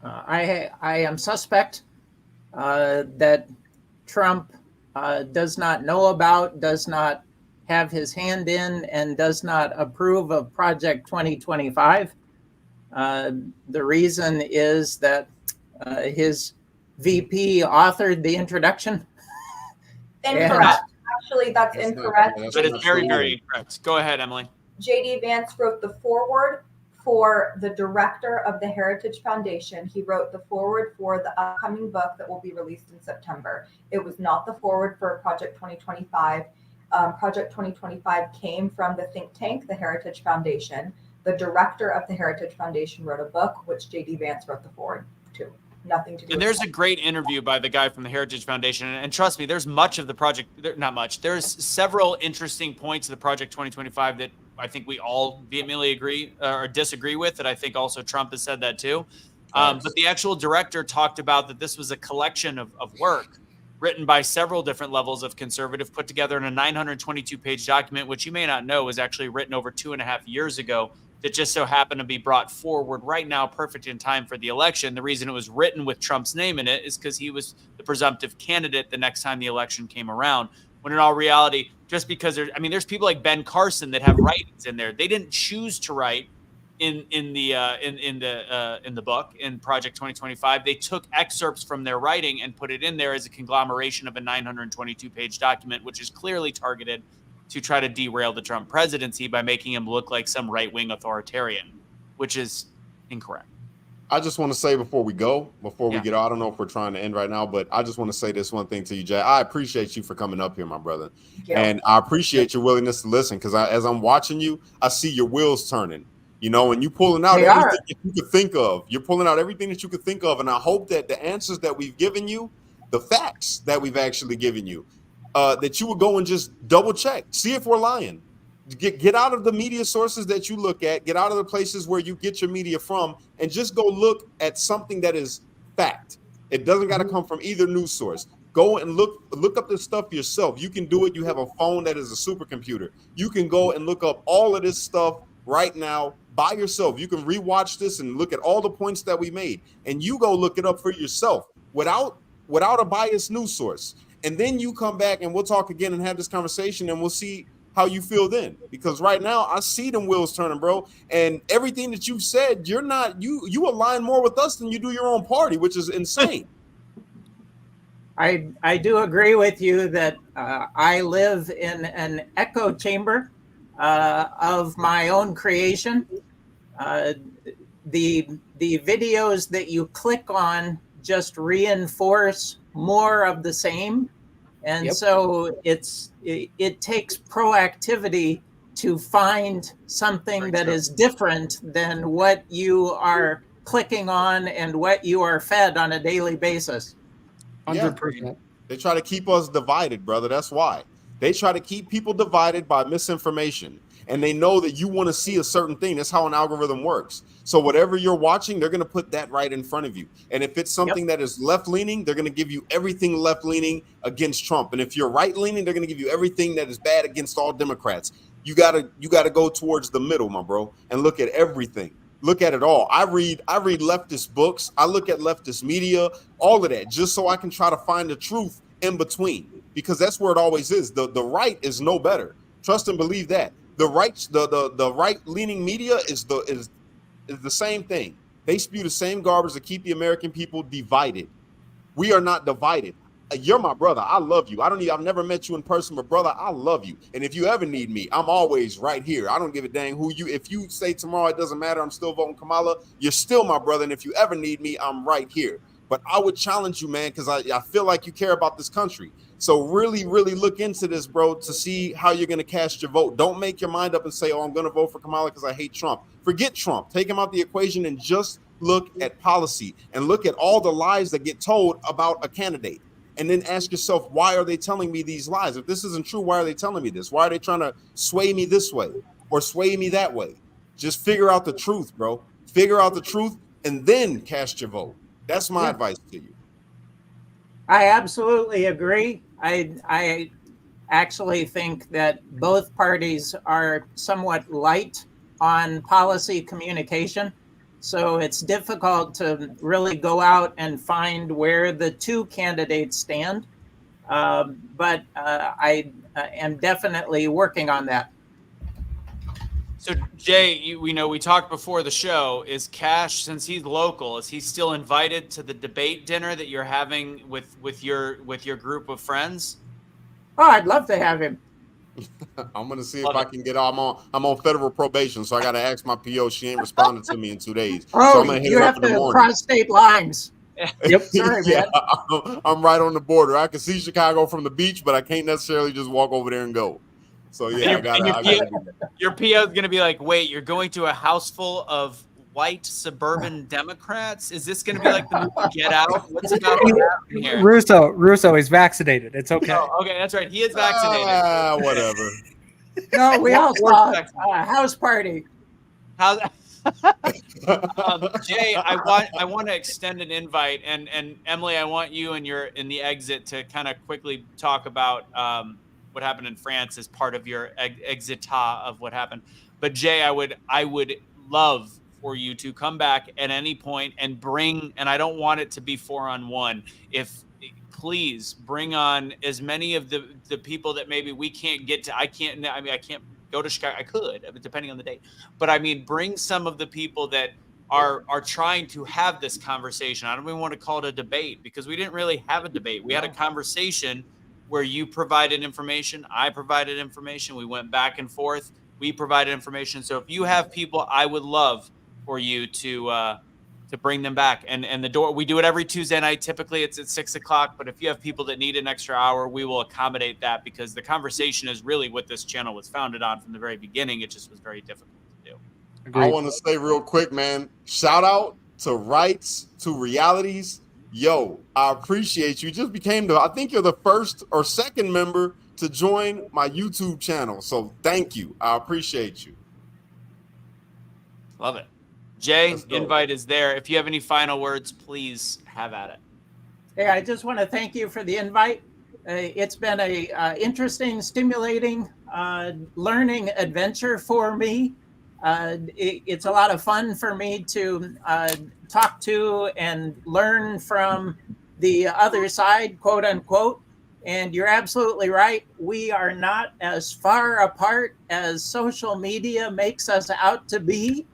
E: I am suspect that Trump does not know about, does not have his hand in, and does not approve of Project 2025. The reason is that his VP authored the introduction.
D: Incorrect. Actually, that's incorrect.
B: But it's very, very incorrect. Go ahead, Emily.
D: J.D. Vance wrote the foreword for the director of the Heritage Foundation. He wrote the foreword for the upcoming book that will be released in September. It was not the foreword for Project 2025. Project 2025 came from the think tank, the Heritage Foundation. The director of the Heritage Foundation wrote a book, which J.D. Vance wrote the foreword to. Nothing to do.
B: And there's a great interview by the guy from the Heritage Foundation. And trust me, there's much of the project, not much. There's several interesting points of the Project 2025 that I think we all vehemently agree or disagree with, that I think also Trump has said that too. But the actual director talked about that this was a collection of work written by several different levels of conservative, put together in a 922-page document, which you may not know was actually written over 2.5 years ago, that just so happened to be brought forward right now, perfect in time for the election. The reason it was written with Trump's name in it is because he was the presumptive candidate the next time the election came around. When in all reality, just because there's people like Ben Carson that have writings in there. They didn't choose to write in the book in Project 2025. They took excerpts from their writing and put it in there as a conglomeration of a 922-page document, which is clearly targeted to try to derail the Trump presidency by making him look like some right-wing authoritarian, which is incorrect.
C: I just want to say before we get out, I don't know if we're trying to end right now, but I just want to say this one thing to you, Jay. I appreciate you for coming up here, my brother.
D: Yeah.
C: And I appreciate your willingness to listen, because as I'm watching you, I see your wheels turning, and you pulling out everything that you could think of. You're pulling out everything that you could think of. And I hope that the answers that we've given you, the facts that we've actually given you, that you would go and just double check, see if we're lying. Get out of the media sources that you look at, get out of the places where you get your media from, and just go look at something that is fact. It doesn't got to come from either news source. Go and look up this stuff yourself. You can do it. You have a phone that is a supercomputer. You can go and look up all of this stuff right now by yourself. You can rewatch this and look at all the points that we made, and you go look it up for yourself without a biased news source. And then you come back and we'll talk again and have this conversation, and we'll see how you feel then. Because right now I see them wheels turning, bro. And everything that you said, you align more with us than you do your own party, which is insane.
E: I do agree with you that I live in an echo chamber of my own creation. The videos that you click on just reinforce more of the same. And so it takes proactivity to find something that is different than what you are clicking on and what you are fed on a daily basis.
A: 100%.
C: They try to keep us divided, brother. That's why. They try to keep people divided by misinformation. And they know that you want to see a certain thing. That's how an algorithm works. So whatever you're watching, they're going to put that right in front of you. And if it's something that is left-leaning, they're going to give you everything left-leaning against Trump. And if you're right-leaning, they're going to give you everything that is bad against all Democrats. You gotta go towards the middle, my bro, and look at everything. Look at it all. I read leftist books. I look at leftist media, all of that, just so I can try to find the truth in between, because that's where it always is. The right is no better. Trust and believe that. The right-leaning media is the same thing. They spew the same garbage to keep the American people divided. We are not divided. You're my brother. I love you. I've never met you in person, but brother, I love you. And if you ever need me, I'm always right here. I don't give a dang if you say tomorrow it doesn't matter, I'm still voting Kamala, you're still my brother. And if you ever need me, I'm right here. But I would challenge you, man, because I feel like you care about this country. So really, really look into this, bro, to see how you're going to cast your vote. Don't make your mind up and say, I'm going to vote for Kamala because I hate Trump. Forget Trump. Take him out the equation and just look at policy and look at all the lies that get told about a candidate. And then ask yourself, why are they telling me these lies? If this isn't true, why are they telling me this? Why are they trying to sway me this way or sway me that way? Just figure out the truth, bro. Figure out the truth and then cast your vote. That's my advice to you.
E: I absolutely agree. I actually think that both parties are somewhat light on policy communication. So it's difficult to really go out and find where the two candidates stand. But I am definitely working on that.
B: So Jay, we talked before the show. Is Cash, since he's local, is he still invited to the debate dinner that you're having with your group of friends?
E: Oh, I'd love to have him.
C: I'm gonna see if I can get. I'm on federal probation, so I got to ask my PO. She ain't responded to me in 2 days.
E: Oh,
C: so I'm gonna hit
E: you
C: her
E: have
C: up in the
E: to
C: morning.
E: cross state lines.
A: Yep.
E: Sorry,
C: Yeah,
E: man.
C: I'm right on the border. I can see Chicago from the beach, but I can't necessarily just walk over there and go. So yeah, I gotta
B: your PO is gonna be like, wait, you're going to a house full of white suburban Democrats? Is this gonna be like the movie Get Out? What's about to happen here?
A: Russo is vaccinated. It's okay.
B: Oh, okay, that's right. He is vaccinated.
C: Whatever.
E: No, we all saw a house party.
B: How? Jay, I want to extend an invite, and Emily, I want you and in the exit to kind of quickly talk about what happened in France as part of your exita of what happened. But Jay, I would love for you to come back at any point and bring, and I don't want it to be 4-on-1. Please bring on as many of the people that maybe we can't get to. I can't go to Chicago. I could, depending on the date. But I mean, bring some of the people that are trying to have this conversation. I don't even want to call it a debate because we didn't really have a debate. We had a conversation where you provided information, I provided information. We went back and forth. We provided information. So if you have people, I would love for you to bring them back. And the door, we do it every Tuesday night. Typically it's at 6 o'clock, but if you have people that need an extra hour, we will accommodate that because the conversation is really what this channel was founded on from the very beginning. It just was very difficult to do.
A: Agreed.
C: I want to say real quick, man, shout out to Rights to Realities. Yo, I appreciate you. Just became I think you're the first or second member to join my YouTube channel. So thank you. I appreciate you.
B: Love it. Jay, invite is there. If you have any final words, please have at it.
E: Hey, I just want to thank you for the invite. It's been a interesting, stimulating, learning adventure for me. It's a lot of fun for me to talk to and learn from the other side, quote unquote. And you're absolutely right. We are not as far apart as social media makes us out to be.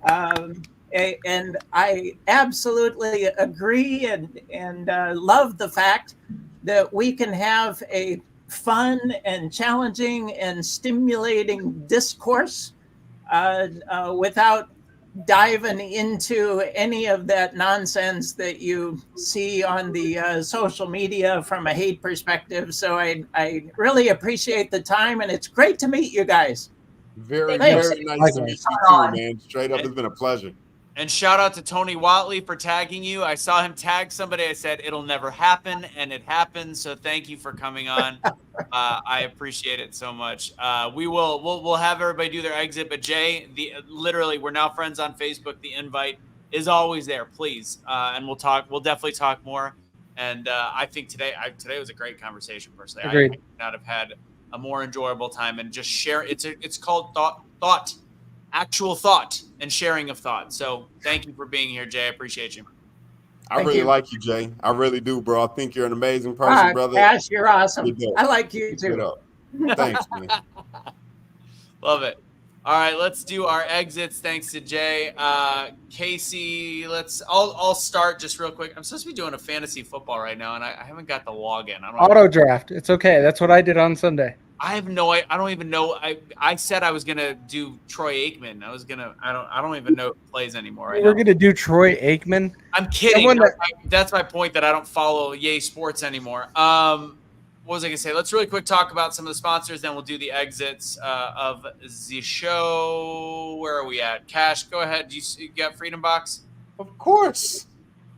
E: And I absolutely agree and love the fact that we can have a fun and challenging and stimulating discourse without diving into any of that nonsense that you see on the social media from a hate perspective. So I really appreciate the time, and it's great to meet you guys.
C: Very,
E: Thanks.
C: very nice to meet you too, man. Straight up, it's been a pleasure.
B: And shout out to Tony Watley for tagging you. I saw him tag somebody. I said, it'll never happen. And it happened. So thank you for coming on. I appreciate it so much. We'll have everybody do their exit. But Jay, literally, we're now friends on Facebook. The invite is always there, please. And we'll definitely talk more. And I think today was a great conversation personally.
A: Agreed.
B: I could not have had a more enjoyable time and just share. It's called actual thought and sharing of thought. So thank you for being here, Jay. I appreciate you.
C: I really like you, Jay. I really do, bro. I think you're an amazing person, brother.
E: Ash, you're awesome. I like you too.
C: Thanks, man.
B: Love it. All right, let's do our exits. Thanks to Jay. Casey, I'll start just real quick. I'm supposed to be doing a fantasy football right now, and I haven't got the login.
A: Auto draft. It's okay. That's what I did on Sunday.
B: I don't even know. I said I was gonna do Troy Aikman. I don't even know who plays anymore.
A: We're gonna do Troy Aikman.
B: I'm kidding. That's my point, that I don't follow Yay Sports anymore. What was I gonna say? Let's really quick talk about some of the sponsors, then we'll do the exits of the show. Where are we at? Cash, go ahead. You got Freedom Box?
C: Of course.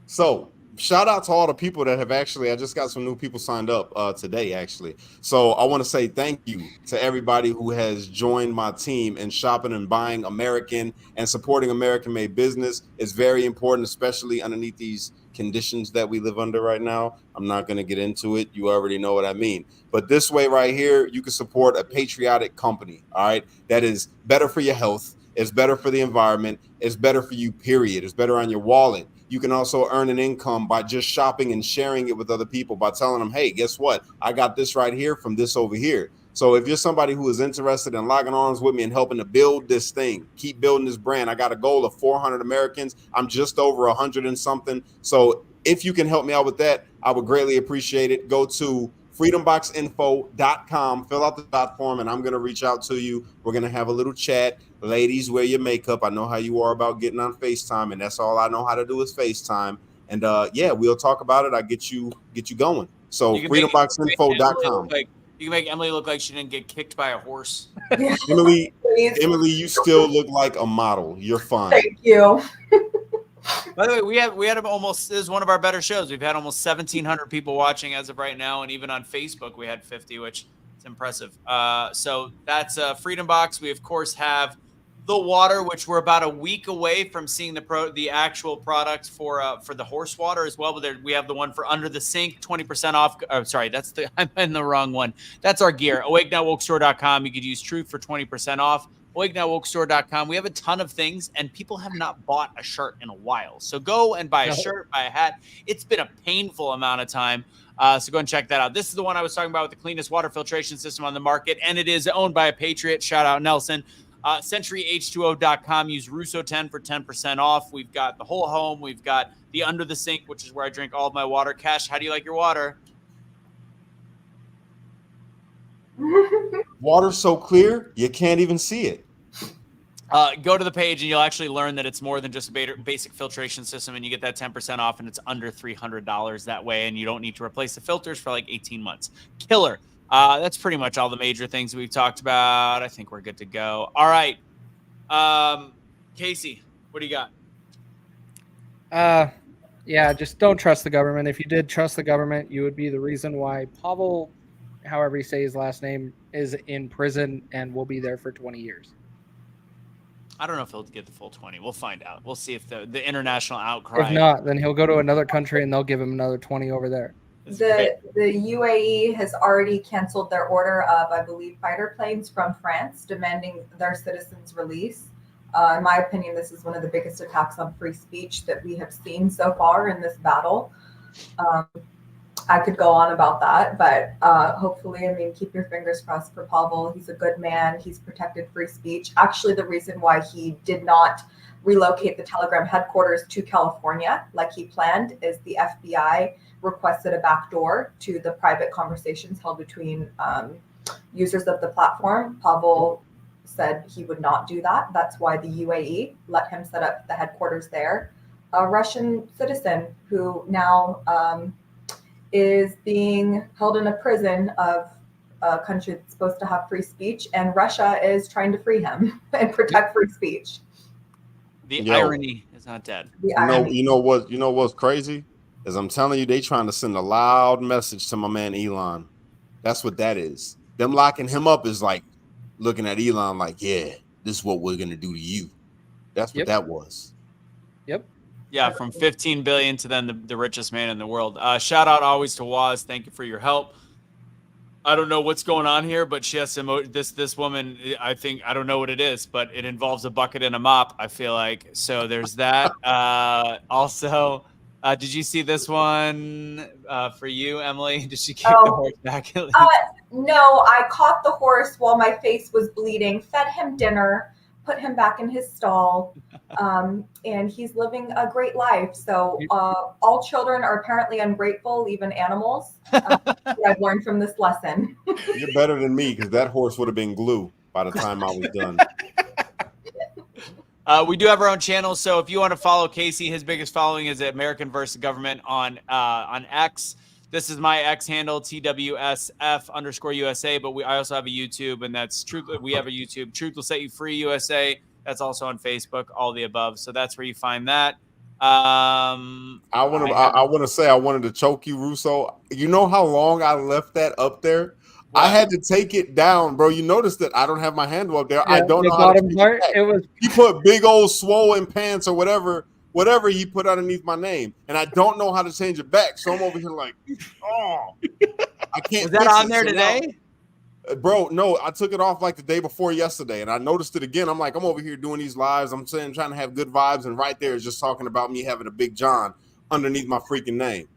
C: So shout out to all the people that have I just got some new people signed up today, actually. So I want to say thank you to everybody who has joined my team in shopping and buying American and supporting American-made business. It's very important, especially underneath these conditions that we live under right now. I'm not going to get into it. You already know what I mean. But this way right here, you can support a patriotic company, all right, that is better for your health. It's better for the environment. It's better for you, period. It's better on your wallet. You can also earn an income by just shopping and sharing it with other people by telling them, hey, guess what? I got this right here from this over here. So if you're somebody who is interested in logging arms with me and helping to build this thing, keep building this brand. I got a goal of 400 Americans. I'm just over 100 and something. So if you can help me out with that, I would greatly appreciate it. Go to freedomboxinfo.com, fill out the dot form, and I'm going to reach out to you. We're going to have a little chat. Ladies, wear your makeup. I know how you are about getting on FaceTime, and that's all I know how to do is FaceTime. And yeah, we'll talk about it. I get you going. So freedomboxinfo.com.
B: You can make Emily look like she didn't get kicked by a horse.
C: Emily, you still look like a model. You're fine.
D: Thank you.
B: By the way, we had almost, this is one of our better shows. We've had almost 1,700 people watching as of right now, and even on Facebook we had 50, which is impressive. So that's Freedom Box. We of course have the water, which we're about a week away from seeing the actual product for the horse water as well. But we have the one for under the sink, 20% off. Oh, sorry, I'm in the wrong one. That's our gear. AwakeNetWokeStore.com. You could use Truth for 20% off. awakenowwokestore.com. We have a ton of things, and people have not bought a shirt in a while. So go and buy a shirt, buy a hat. It's been a painful amount of time. So go and check that out. This is the one I was talking about with the cleanest water filtration system on the market, and it is owned by a patriot. Shout out Nelson. CenturyH2O.com. Use Russo10 for 10% off. We've got the whole home. We've got the under the sink, which is where I drink all of my water. Cash, how do you like your water?
C: Water's so clear, you can't even see it.
B: Go to the page and you'll actually learn that it's more than just a basic filtration system, and you get that 10% off, and it's under $300 that way, and you don't need to replace the filters for like 18 months. Killer. That's pretty much all the major things we've talked about. I think we're good to go. All right. Casey, what do you got?
A: Yeah, just don't trust the government. If you did trust the government, you would be the reason why Pavel, however you say his last name, is in prison and will be there for 20 years.
B: I don't know if he'll get the full 20. We'll find out. We'll see if the international outcry.
A: If not, then he'll go to another country and they'll give him another 20 over there.
D: The UAE has already canceled their order of, I believe, fighter planes from France, demanding their citizens' release. In my opinion, this is one of the biggest attacks on free speech that we have seen so far in this battle. I could go on about that, but hopefully, I mean, keep your fingers crossed for Pavel. He's a good man. He's protected free speech. Actually, the reason why he did not relocate the Telegram headquarters to California like he planned is the FBI requested a backdoor to the private conversations held between users of the platform. Pavel said he would not do that. That's why the UAE let him set up the headquarters there. A Russian citizen who now is being held in a prison of a country that's supposed to have free speech, and Russia is trying to free him and protect free speech.
B: The irony is not dead.
C: You know what's crazy is I'm telling you, they trying to send a loud message to my man Elon. That's what that is. Them locking him up is like looking at Elon like, yeah, this is what we're gonna do to you. That's what that was.
A: Yep.
B: Yeah, from 15 billion to then the richest man in the world. Shout out always to Walz. Thank you for your help. I don't know what's going on here, but she has some this woman. I don't know what it is, but it involves a bucket and a mop, I feel like. So there's that. Also, did you see this one for you, Emily? Did she kick the horse back?
D: No, I caught the horse while my face was bleeding, fed him dinner, put him back in his stall, and he's living a great life. So all children are apparently ungrateful, even animals. I've learned from this lesson.
C: You're better than me because that horse would have been glue by the time I was done.
B: We do have our own channel, so if you want to follow Casey, his biggest following is American versus Government on X. This is my X handle, TWSF_USA, but I also have a YouTube, and that's Truth. We have a YouTube, Truth Will Set You Free USA. That's also on Facebook, all the above. So that's where you find that.
C: I wanted to choke you, Russo. You know how long I left that up there? What? I had to take it down, bro. You noticed that I don't have my handle up there. Yeah, I don't know how to take it back. He put big old swollen pants or whatever he put underneath my name, and I don't know how to change it back. So I'm over here like, oh, I can't.
B: Was that on there today?
C: Bro, no, I took it off like the day before yesterday, and I noticed it again. I'm like, I'm over here doing these lives. I'm trying to have good vibes, and right there is just talking about me having a big John underneath my freaking name.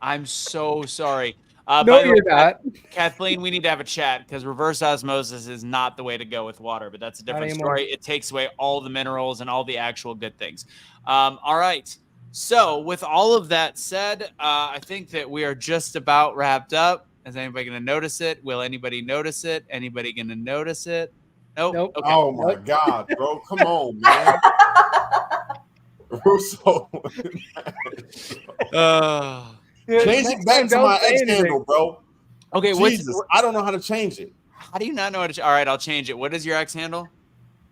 B: I'm so sorry.
A: No, you're not.
B: Kathleen, we need to have a chat because reverse osmosis is not the way to go with water, but that's a different story. It takes away all the minerals and all the actual good things. All right. So with all of that said, I think that we are just about wrapped up. Is anybody going to notice it? Will anybody notice it? Anybody going to notice it? Nope. Okay.
C: Oh my God, bro. Come on, man. Russo. Change it back to my X handle, bro.
B: Okay,
C: Jesus, I don't know how to change it.
B: How do you not know how to? All right, I'll change it. What is your X handle?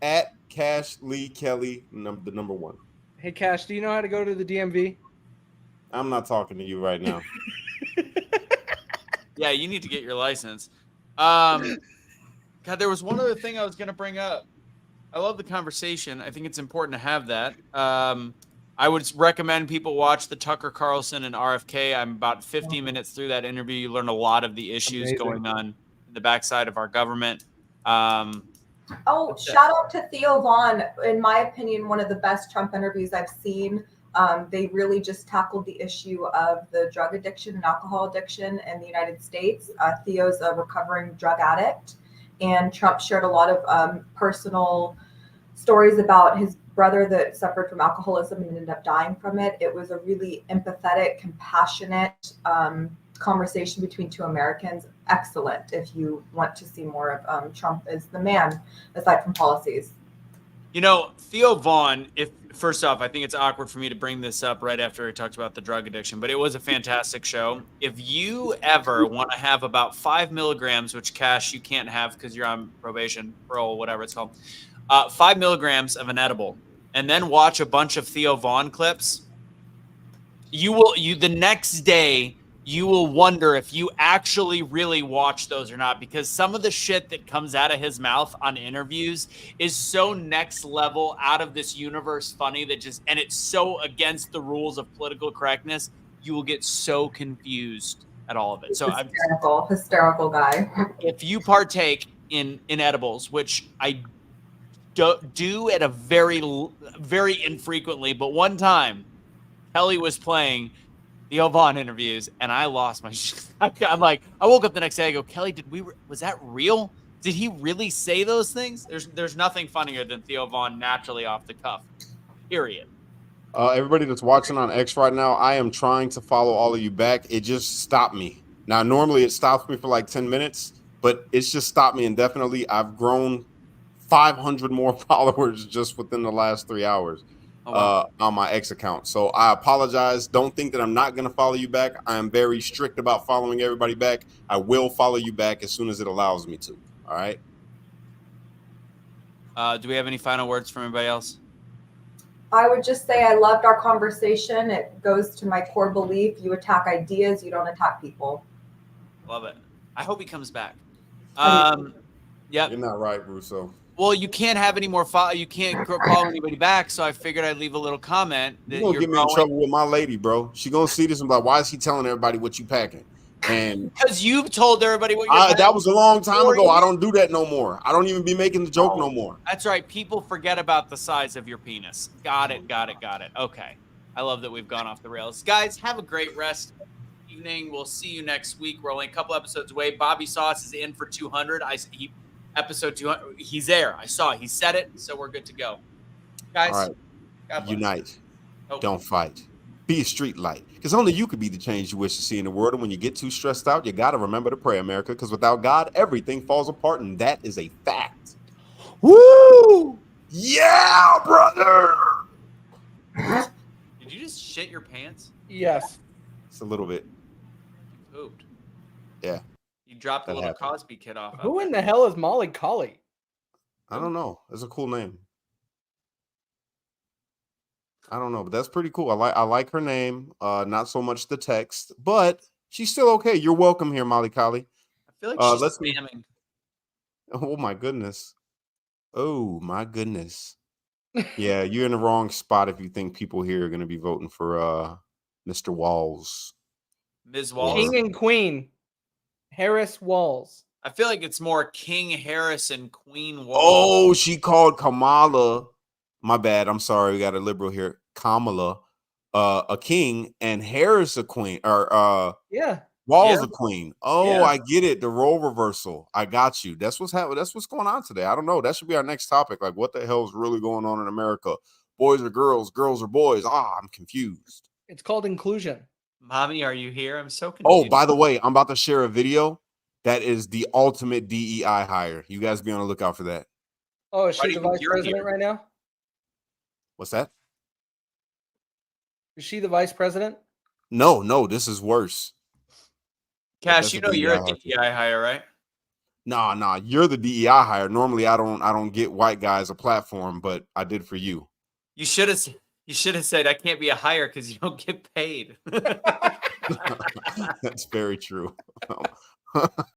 C: At Cash Lee Kelly, the number 1.
A: Hey, Cash, do you know how to go to the DMV?
C: I'm not talking to you right now.
B: Yeah, you need to get your license. God, there was one other thing I was going to bring up. I love the conversation. I think it's important to have that. I would recommend people watch the Tucker Carlson and RFK. I'm about 15 minutes through that interview. You learn a lot of the issues going on in the backside of our government.
D: Oh, shout out to Theo Vaughn. In my opinion, one of the best Trump interviews I've seen. They really just tackled the issue of the drug addiction and alcohol addiction in the United States. Theo's a recovering drug addict, and Trump shared a lot of personal stories about his brother that suffered from alcoholism and ended up dying from it. It was a really empathetic, compassionate conversation between two Americans. Excellent if you want to see more of Trump as the man, aside from policies.
B: You know, Theo Vaughn, first off, I think it's awkward for me to bring this up right after he talked about the drug addiction, but it was a fantastic show. If you ever want to have about 5 milligrams, which Cash you can't have because you're on probation, parole, whatever it's called, 5 milligrams of an edible, and then watch a bunch of Theo Vaughn clips, the next day you will wonder if you actually really watch those or not, because some of the shit that comes out of his mouth on interviews is so next level, out of this universe funny and it's so against the rules of political correctness, you will get so confused at all of it. So
D: hysterical guy.
B: If you partake in edibles, which I do at a very, very infrequently, but one time Kelly was playing the Vaughn interviews, and I lost my shit. I'm like, I woke up the next day, I go, Kelly, was that real? Did he really say those things? There's nothing funnier than Theo Vaughn naturally off the cuff, period.
C: Everybody that's watching on X right now, I am trying to follow all of you back. It just stopped me. Now, normally it stops me for like 10 minutes, but it's just stopped me indefinitely. I've grown 500 more followers just within the last 3 hours. On my X account. So I apologize. Don't think that I'm not going to follow you back. I am very strict about following everybody back. I will follow you back as soon as it allows me to. All right.
B: Do we have any final words from anybody else?
D: I would just say I loved our conversation. It goes to my core belief. You attack ideas. You don't attack people.
B: Love it. I hope he comes back. Yeah.
C: You're not right, Russo.
B: Well, you can't have any more you can't call anybody back, so I figured I'd leave a little comment.
C: You're going to get me in trouble with my lady, bro. She going to see this and be like, why is he telling everybody what you packing? And
B: because you've told everybody what you're packing.
C: That was a long time ago. I don't do that no more. I don't even be making the joke no more.
B: That's right. People forget about the size of your penis. Got it. Okay. I love that we've gone off the rails. Guys, have a great rest of the evening. We'll see you next week. We're only a couple episodes away. Bobby Sauce is in for 200. Episode 200, he's there. I saw it. He said it, so we're good to go. Guys,
C: all right. Unite. Don't fight. Be a street light, because only you could be the change you wish to see in the world. And when you get too stressed out, you got to remember to pray, America, because without God, everything falls apart, and that is a fact. Woo! Yeah, brother!
B: Did you just shit your pants?
A: Yes.
C: It's a little bit.
B: You pooped.
C: Yeah.
B: You dropped a little Cosby kid off.
A: Who in the hell is Molly Collie?
C: I don't know. It's a cool name. I don't know, but that's pretty cool. I like her name. Not so much the text, but she's still okay. You're welcome here, Molly Collie.
B: I feel like she's spamming.
C: Oh my goodness. Oh my goodness. Yeah, you're in the wrong spot if you think people here are going to be voting for Mr. Walz.
B: Ms. Walz.
A: King and Queen. Harris Walz.
B: I feel like it's more King Harris and Queen Walz.
C: Oh, she called Kamala. My bad. I'm sorry. We got a liberal here. Kamala, a king, and Harris a queen. Or Walz a queen. Oh, yeah. I get it. The role reversal. I got you. That's what's happening. That's what's going on today. I don't know. That should be our next topic. Like, what the hell is really going on in America? Boys are girls. Girls are boys. I'm confused.
A: It's called inclusion.
B: Mommy, are you here? I'm so confused.
C: Oh, by the way, I'm about to share a video that is the ultimate DEI hire. You guys be on the lookout for that.
A: Oh, is she the vice president right now?
C: What's that?
A: Is she the vice president?
C: No, this is worse.
B: Cash, you know you're a DEI hire, right?
C: Nah, you're the DEI hire. Normally I don't get white guys a platform, but I did for you.
B: You should have said I can't be a hire because you don't get paid.
C: That's very true.